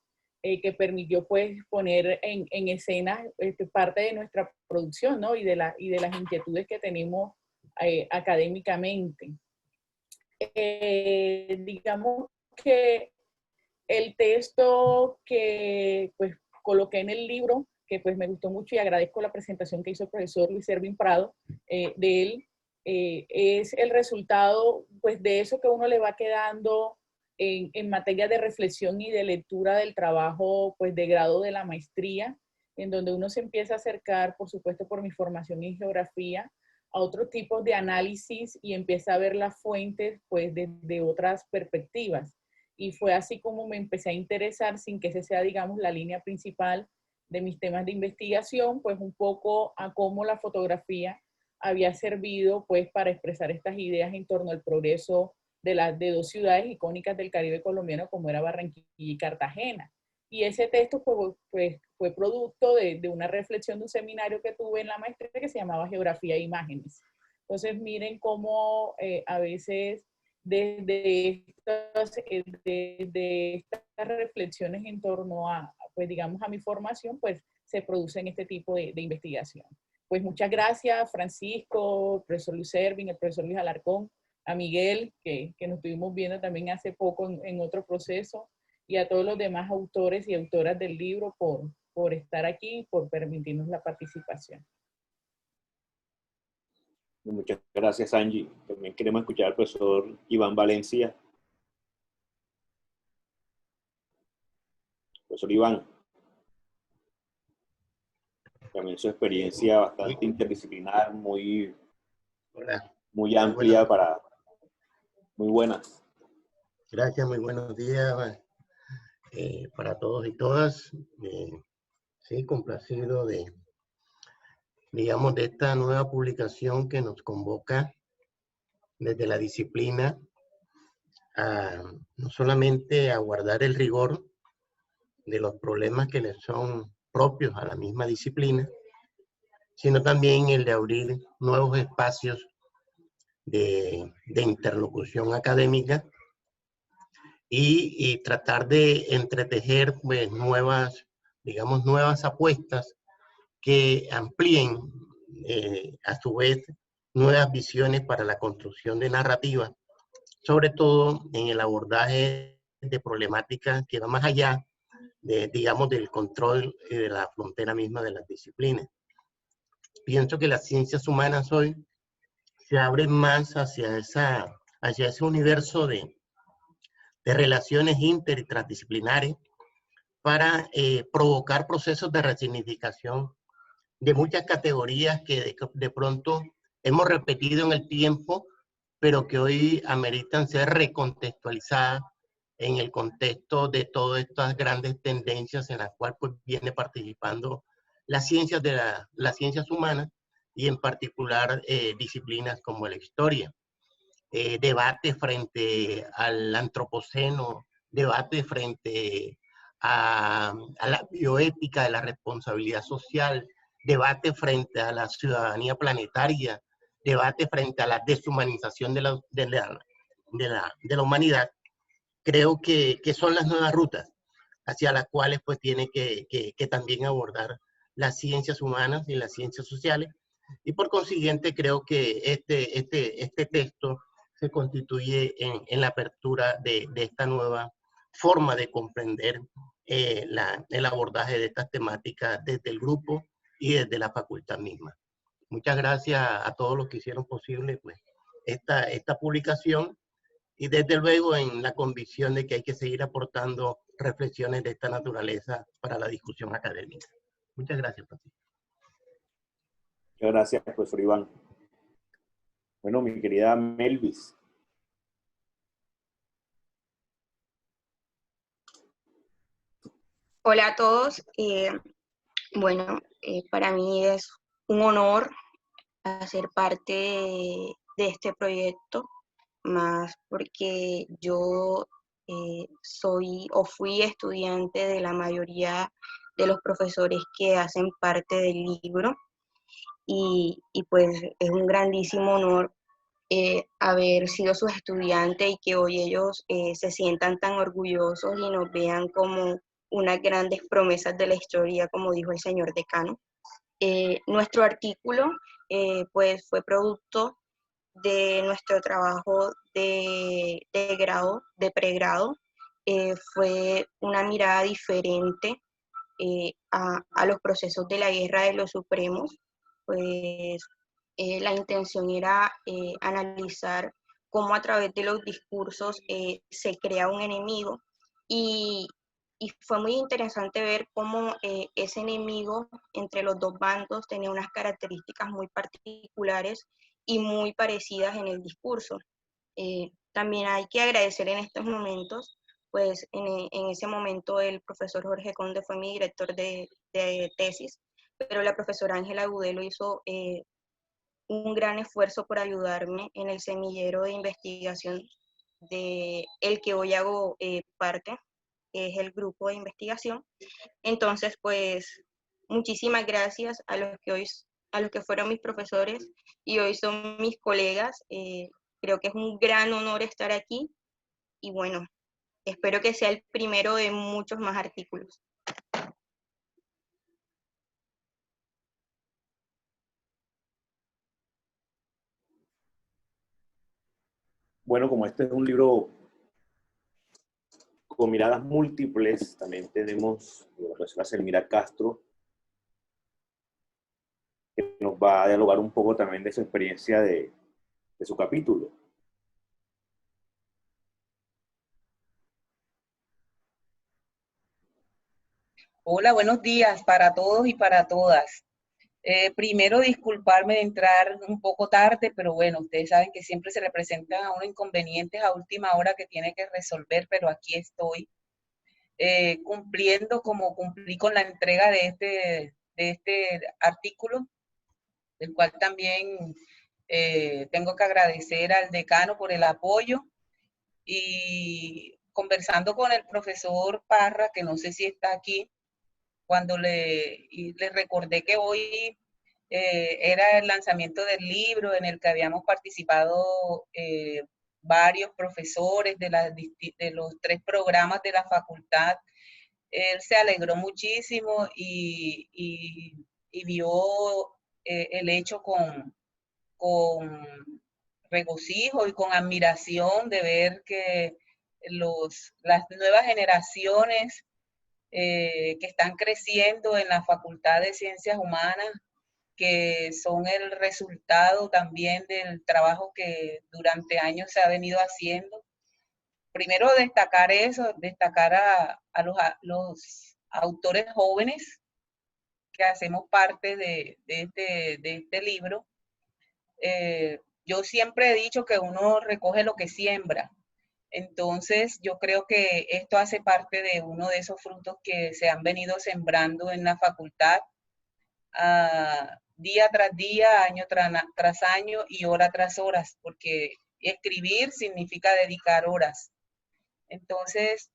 que permitió pues poner en escena parte de nuestra producción, ¿no? Y de las inquietudes que tenemos académicamente. Digamos que el texto que pues coloqué en el libro, que pues me gustó mucho y agradezco la presentación que hizo el profesor Luis Erwin Prado de él, es el resultado pues de eso que uno le va quedando en materia de reflexión y de lectura del trabajo pues de grado de la maestría, en donde uno se empieza a acercar, por supuesto por mi formación en geografía, a otros tipos de análisis y empieza a ver las fuentes pues desde otras perspectivas. Y fue así como me empecé a interesar, sin que ese sea, digamos, la línea principal de mis temas de investigación, pues un poco a cómo la fotografía había servido pues para expresar estas ideas en torno al progreso de dos ciudades icónicas del Caribe colombiano como era Barranquilla y Cartagena. Y ese texto fue producto de una reflexión de un seminario que tuve en la maestría que se llamaba Geografía e Imágenes. Entonces miren cómo a veces desde estas reflexiones en torno a, pues digamos, a mi formación, pues se producen este tipo de investigación. Pues muchas gracias, Francisco, el profesor Luis Erwin, el profesor Luis Alarcón, a Miguel, que nos estuvimos viendo también hace poco en otro proceso, y a todos los demás autores y autoras del libro por estar aquí y por permitirnos la participación. Muchas gracias, Angie. También queremos escuchar al profesor Iván Valencia. Profesor Iván, también su experiencia bastante interdisciplinar, muy amplia, muy buena. Gracias, muy buenos días para todos y todas. Sí, complacido digamos, de esta nueva publicación que nos convoca desde la disciplina no solamente a guardar el rigor de los problemas que les son propios a la misma disciplina, sino también el de abrir nuevos espacios de interlocución académica y tratar de entretejer pues, nuevas apuestas que amplíen a su vez nuevas visiones para la construcción de narrativa, sobre todo en el abordaje de problemáticas que va más allá digamos, del control de la frontera misma de las disciplinas. Pienso que las ciencias humanas hoy se abren más hacia ese universo de relaciones inter y transdisciplinares para provocar procesos de resignificación de muchas categorías que de pronto hemos repetido en el tiempo, pero que hoy ameritan ser recontextualizadas en el contexto de todas estas grandes tendencias en las cuales pues, viene participando las ciencias las ciencias humanas y en particular disciplinas como la historia. Debate frente al antropoceno, debate frente a la bioética de la responsabilidad social, debate frente a la ciudadanía planetaria, debate frente a la deshumanización de la humanidad, creo que son las nuevas rutas hacia las cuales pues tiene que también abordar las ciencias humanas y las ciencias sociales. Y por consiguiente creo que este texto se constituye en la apertura de esta nueva forma de comprender el abordaje de estas temáticas desde el grupo y desde la facultad misma. Muchas gracias a todos los que hicieron posible pues, esta publicación y desde luego en la convicción de que hay que seguir aportando reflexiones de esta naturaleza para la discusión académica. Muchas gracias, Francisco. Muchas gracias, profesor Iván. Bueno, mi querida Melvis. Hola a todos. Bueno, para mí es un honor hacer parte de este proyecto, más porque yo soy o fui estudiante de la mayoría de los profesores que hacen parte del libro y pues es un grandísimo honor haber sido sus estudiantes y que hoy ellos se sientan tan orgullosos y nos vean como unas grandes promesas de la historia, como dijo el señor decano. Nuestro artículo pues fue producto de nuestro trabajo de grado, de pregrado. Fue una mirada diferente a los procesos de la Guerra de los Supremos, pues la intención era analizar cómo a través de los discursos se crea un enemigo y, y fue muy interesante ver cómo ese enemigo entre los dos bandos tenía unas características muy particulares y muy parecidas en el discurso. También hay que agradecer en estos momentos, pues en ese momento el profesor Jorge Conde fue mi director de tesis, pero la profesora Ángela Agudelo hizo un gran esfuerzo por ayudarme en el semillero de investigación de el que hoy hago parte, que es el grupo de investigación. Entonces, pues, muchísimas gracias a los que fueron mis profesores y hoy son mis colegas. Creo que es un gran honor estar aquí y bueno, espero que sea el primero de muchos más artículos. Bueno, como este es un libro con miradas múltiples, también tenemos a la profesora Selmira Castro, que nos va a dialogar un poco también de su experiencia de su capítulo. Hola, buenos días para todos y para todas. Primero, disculparme de entrar un poco tarde, pero bueno, ustedes saben que siempre se le presentan a uno inconvenientes a última hora que tiene que resolver, pero aquí estoy, cumpliendo como cumplí con la entrega de este artículo, del cual también tengo que agradecer al decano por el apoyo y conversando con el profesor Parra, que no sé si está aquí, cuando le recordé que hoy era el lanzamiento del libro en el que habíamos participado varios profesores de los 3 programas de la facultad. Él se alegró muchísimo y vio el hecho con regocijo y con admiración de ver que las nuevas generaciones que están creciendo en la Facultad de Ciencias Humanas, que son el resultado también del trabajo que durante años se ha venido haciendo. Primero destacar eso, destacar a los autores jóvenes que hacemos parte de este libro. Yo siempre he dicho que uno recoge lo que siembra. Entonces, yo creo que esto hace parte de uno de esos frutos que se han venido sembrando en la facultad día tras día, año tras año y hora tras hora, porque escribir significa dedicar horas. Entonces,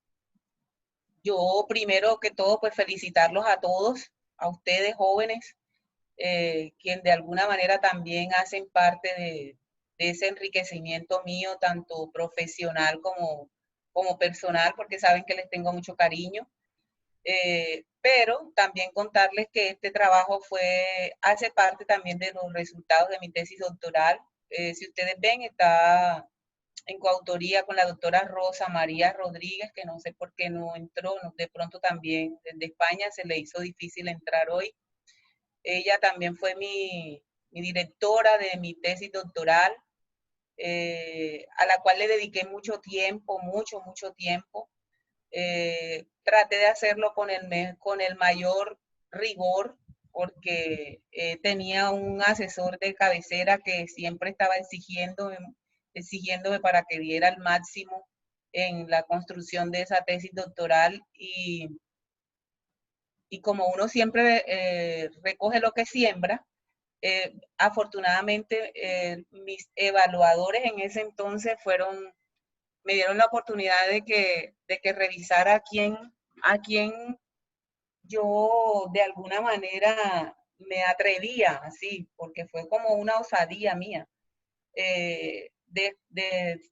yo primero que todo, pues felicitarlos a todos, a ustedes jóvenes, quien de alguna manera también hacen parte de ese enriquecimiento mío, tanto profesional como personal, porque saben que les tengo mucho cariño. Pero también contarles que este trabajo hace parte también de los resultados de mi tesis doctoral. Si ustedes ven, está en coautoría con la doctora Rosa María Rodríguez, que no sé por qué no entró, de pronto también desde España se le hizo difícil entrar hoy. Ella también fue mi mi directora de mi tesis doctoral, a la cual le dediqué mucho tiempo, mucho tiempo. Traté de hacerlo con el mayor rigor, porque tenía un asesor de cabecera que siempre estaba exigiéndome para que diera el máximo en la construcción de esa tesis doctoral, y como uno siempre recoge lo que siembra, afortunadamente mis evaluadores en ese entonces me dieron la oportunidad de que revisara a quién yo de alguna manera me atrevía, así, porque fue como una osadía mía, de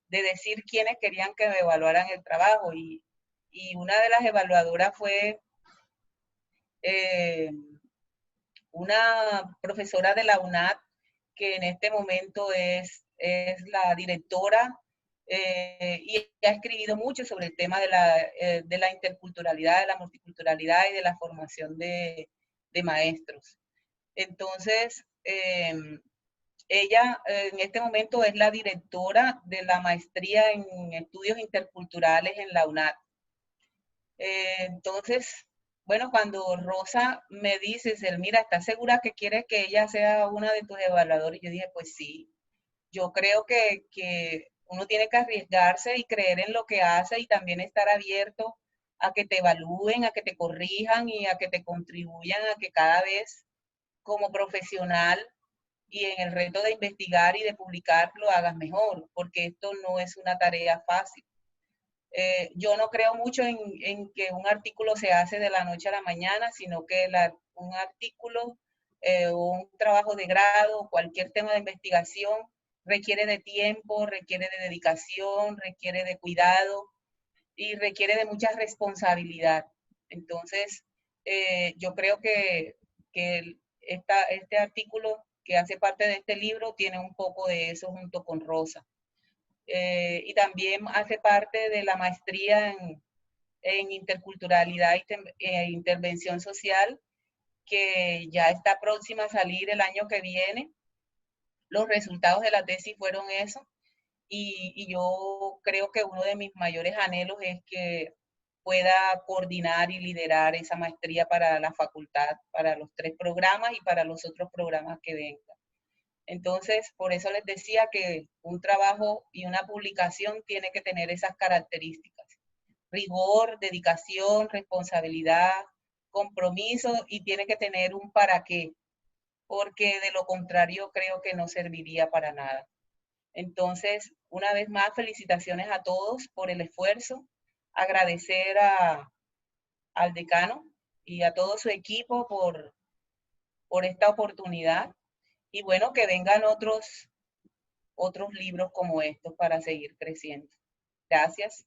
decir quiénes querían que me evaluaran el trabajo. Y una de las evaluadoras fue una profesora de la UNAD, que en este momento es la directora, y ha escribido mucho sobre el tema de la interculturalidad, de la multiculturalidad y de la formación de maestros. Entonces, ella en este momento es la directora de la maestría en estudios interculturales en la UNAD. Entonces, bueno, cuando Rosa me dice, mira, ¿estás segura que quieres que ella sea una de tus evaluadores? Yo dije, pues sí, yo creo que uno tiene que arriesgarse y creer en lo que hace, y también estar abierto a que te evalúen, a que te corrijan y a que te contribuyan a que cada vez como profesional y en el reto de investigar y de publicar lo hagas mejor, porque esto no es una tarea fácil. Yo no creo mucho en que un artículo se hace de la noche a la mañana, sino que un artículo o un trabajo de grado, cualquier tema de investigación, requiere de tiempo, requiere de dedicación, requiere de cuidado y requiere de mucha responsabilidad. Entonces, yo creo que este artículo que hace parte de este libro tiene un poco de eso junto con Rosa. Y también hace parte de la maestría en interculturalidad e intervención social, que ya está próxima a salir el año que viene. Los resultados de la tesis fueron eso, y yo creo que uno de mis mayores anhelos es que pueda coordinar y liderar esa maestría para la facultad, para los 3 programas y para los otros programas que vengan. Entonces, por eso les decía que un trabajo y una publicación tiene que tener esas características: rigor, dedicación, responsabilidad, compromiso, y tiene que tener un para qué, porque de lo contrario creo que no serviría para nada. Entonces, una vez más, felicitaciones a todos por el esfuerzo, agradecer al decano y a todo su equipo por esta oportunidad. Y bueno, que vengan otros libros como estos para seguir creciendo. Gracias.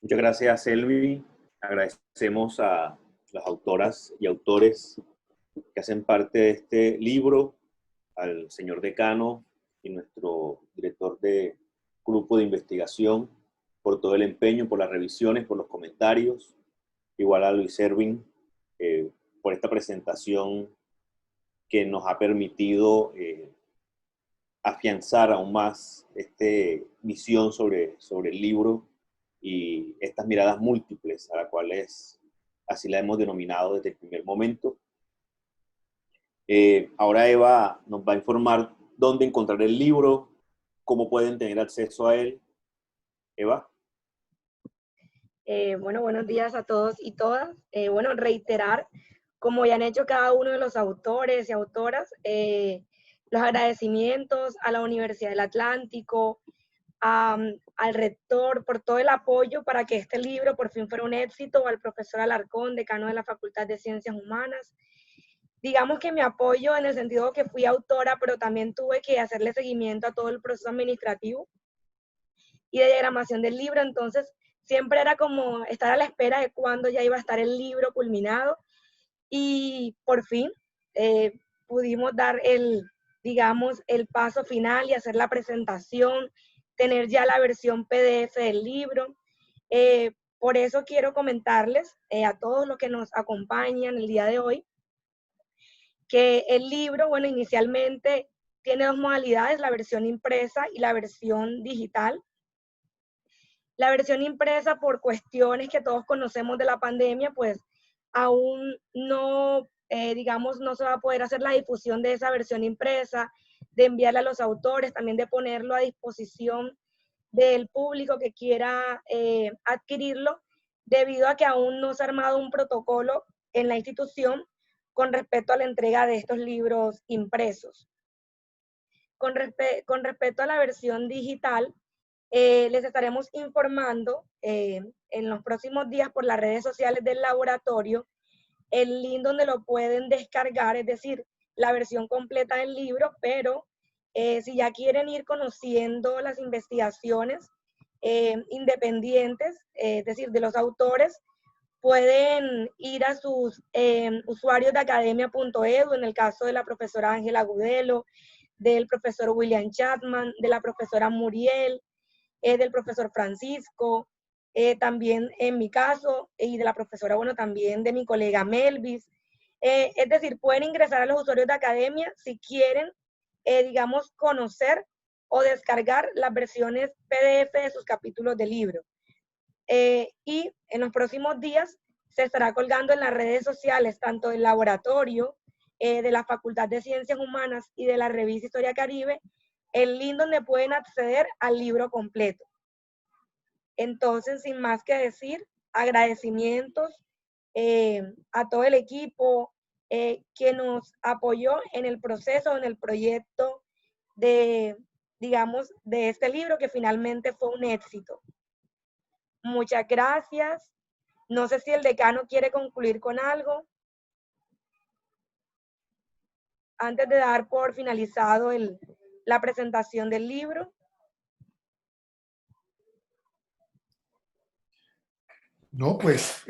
Muchas gracias, Selvi. Agradecemos a las autoras y autores que hacen parte de este libro, al señor decano y nuestro director de grupo de investigación, por todo el empeño, por las revisiones, por los comentarios. Igual a Luis Erwin, por esta presentación que nos ha permitido afianzar aún más esta visión sobre el libro y estas miradas múltiples, a las cuales así la hemos denominado desde el primer momento. Ahora Eva nos va a informar dónde encontrar el libro, cómo pueden tener acceso a él. Eva. Bueno, buenos días a todos y todas. Bueno, reiterar, como ya han hecho cada uno de los autores y autoras, los agradecimientos a la Universidad del Atlántico, al rector por todo el apoyo para que este libro por fin fuera un éxito, al profesor Alarcón, decano de la Facultad de Ciencias Humanas. Digamos que mi apoyo en el sentido que fui autora, pero también tuve que hacerle seguimiento a todo el proceso administrativo y de diagramación del libro, entonces siempre era como estar a la espera de cuándo ya iba a estar el libro culminado, y por fin pudimos dar digamos, el paso final y hacer la presentación, tener ya la versión PDF del libro. Por eso quiero comentarles a todos los que nos acompañan el día de hoy, que el libro, bueno, inicialmente tiene dos modalidades, la versión impresa y la versión digital. La versión impresa, por cuestiones que todos conocemos de la pandemia, pues aún no, digamos, no se va a poder hacer la difusión de esa versión impresa, de enviarla a los autores, también de ponerlo a disposición del público que quiera adquirirlo, debido a que aún no se ha armado un protocolo en la institución con respecto a la entrega de estos libros impresos. Con respecto a la versión digital, les estaremos informando en los próximos días por las redes sociales del laboratorio el link donde lo pueden descargar, es decir, la versión completa del libro, pero si ya quieren ir conociendo las investigaciones independientes, es decir, de los autores, pueden ir a sus usuarios de academia.edu, en el caso de la profesora Ángela Agudelo, del profesor William Chapman, de la profesora Muriel, del profesor Francisco, también en mi caso, y de la profesora, bueno, también de mi colega Melvis. Es decir, pueden ingresar a los usuarios de academia si quieren, digamos, conocer o descargar las versiones PDF de sus capítulos de libro. Y en los próximos días se estará colgando en las redes sociales, tanto del laboratorio, de la Facultad de Ciencias Humanas y de la revista Historia Caribe, el link donde pueden acceder al libro completo. Entonces, sin más que decir, agradecimientos a todo el equipo que nos apoyó en el proceso, en el proyecto de, digamos, de este libro que finalmente fue un éxito. Muchas gracias. No sé si el decano quiere concluir con algo antes de dar por finalizado la presentación del libro. No, pues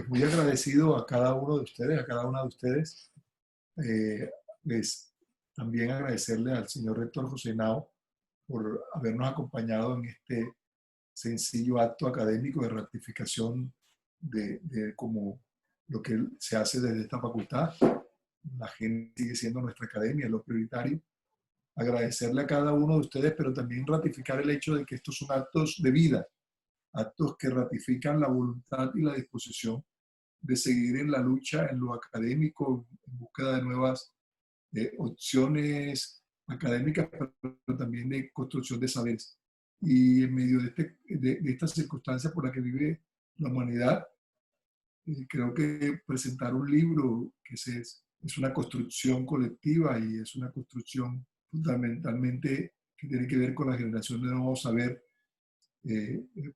muy agradecido a cada uno de ustedes, a cada una de ustedes. También agradecerle al señor rector José Henao por habernos acompañado en este sencillo acto académico de ratificación de como lo que se hace desde esta facultad. La gente sigue siendo nuestra academia, es lo prioritario. Agradecerle a cada uno de ustedes, pero también ratificar el hecho de que estos son actos de vida, actos que ratifican la voluntad y la disposición de seguir en la lucha en lo académico, en búsqueda de nuevas opciones académicas, pero también de construcción de saberes. Y en medio de esta circunstancia por la que vive la humanidad, creo que presentar un libro que es una construcción colectiva y es una construcción fundamentalmente que tiene que ver con la generación de nuevo saber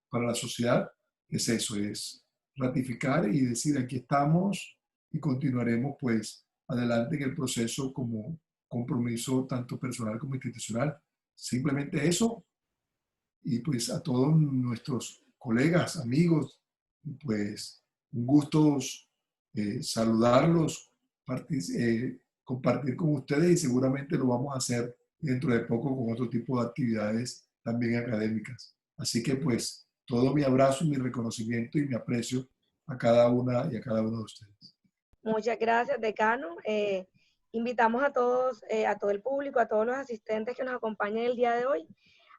para la sociedad, es eso, es ratificar y decir aquí estamos y continuaremos pues adelante en el proceso como compromiso tanto personal como institucional. Simplemente eso, y pues a todos nuestros colegas, amigos, pues un gusto saludarlos, compartir con ustedes y seguramente lo vamos a hacer dentro de poco con otro tipo de actividades también académicas. Así que pues todo mi abrazo, mi reconocimiento y mi aprecio a cada una y a cada uno de ustedes. Muchas gracias, decano. Invitamos a todos, a todo el público, a todos los asistentes que nos acompañan el día de hoy,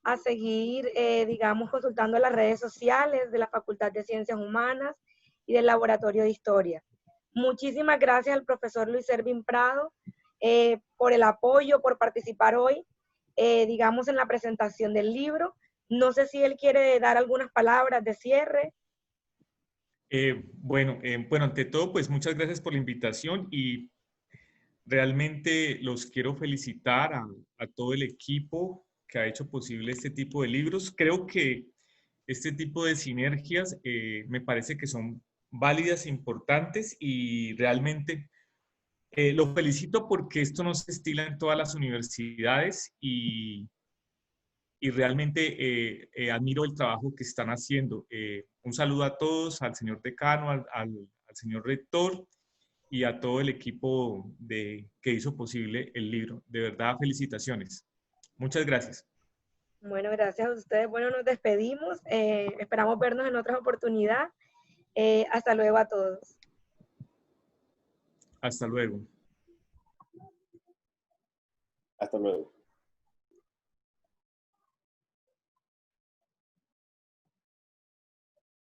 a seguir, digamos, consultando las redes sociales de la Facultad de Ciencias Humanas y del Laboratorio de Historia. Muchísimas gracias al profesor Luis Ervin Prado por el apoyo, por participar hoy, digamos, en la presentación del libro. No sé si él quiere dar algunas palabras de cierre. Bueno, ante todo, pues muchas gracias por la invitación y realmente los quiero felicitar a todo el equipo que ha hecho posible este tipo de libros. Creo que este tipo de sinergias me parece que son válidas, importantes y realmente los felicito porque esto no se estila en todas las universidades y realmente admiro el trabajo que están haciendo. Un saludo a todos, al señor decano, al señor rector y a todo el equipo que hizo posible el libro. De verdad, felicitaciones. Muchas gracias. Bueno, gracias a ustedes. Bueno, nos despedimos. Esperamos vernos en otra oportunidad. Hasta luego a todos. Hasta luego. Hasta luego.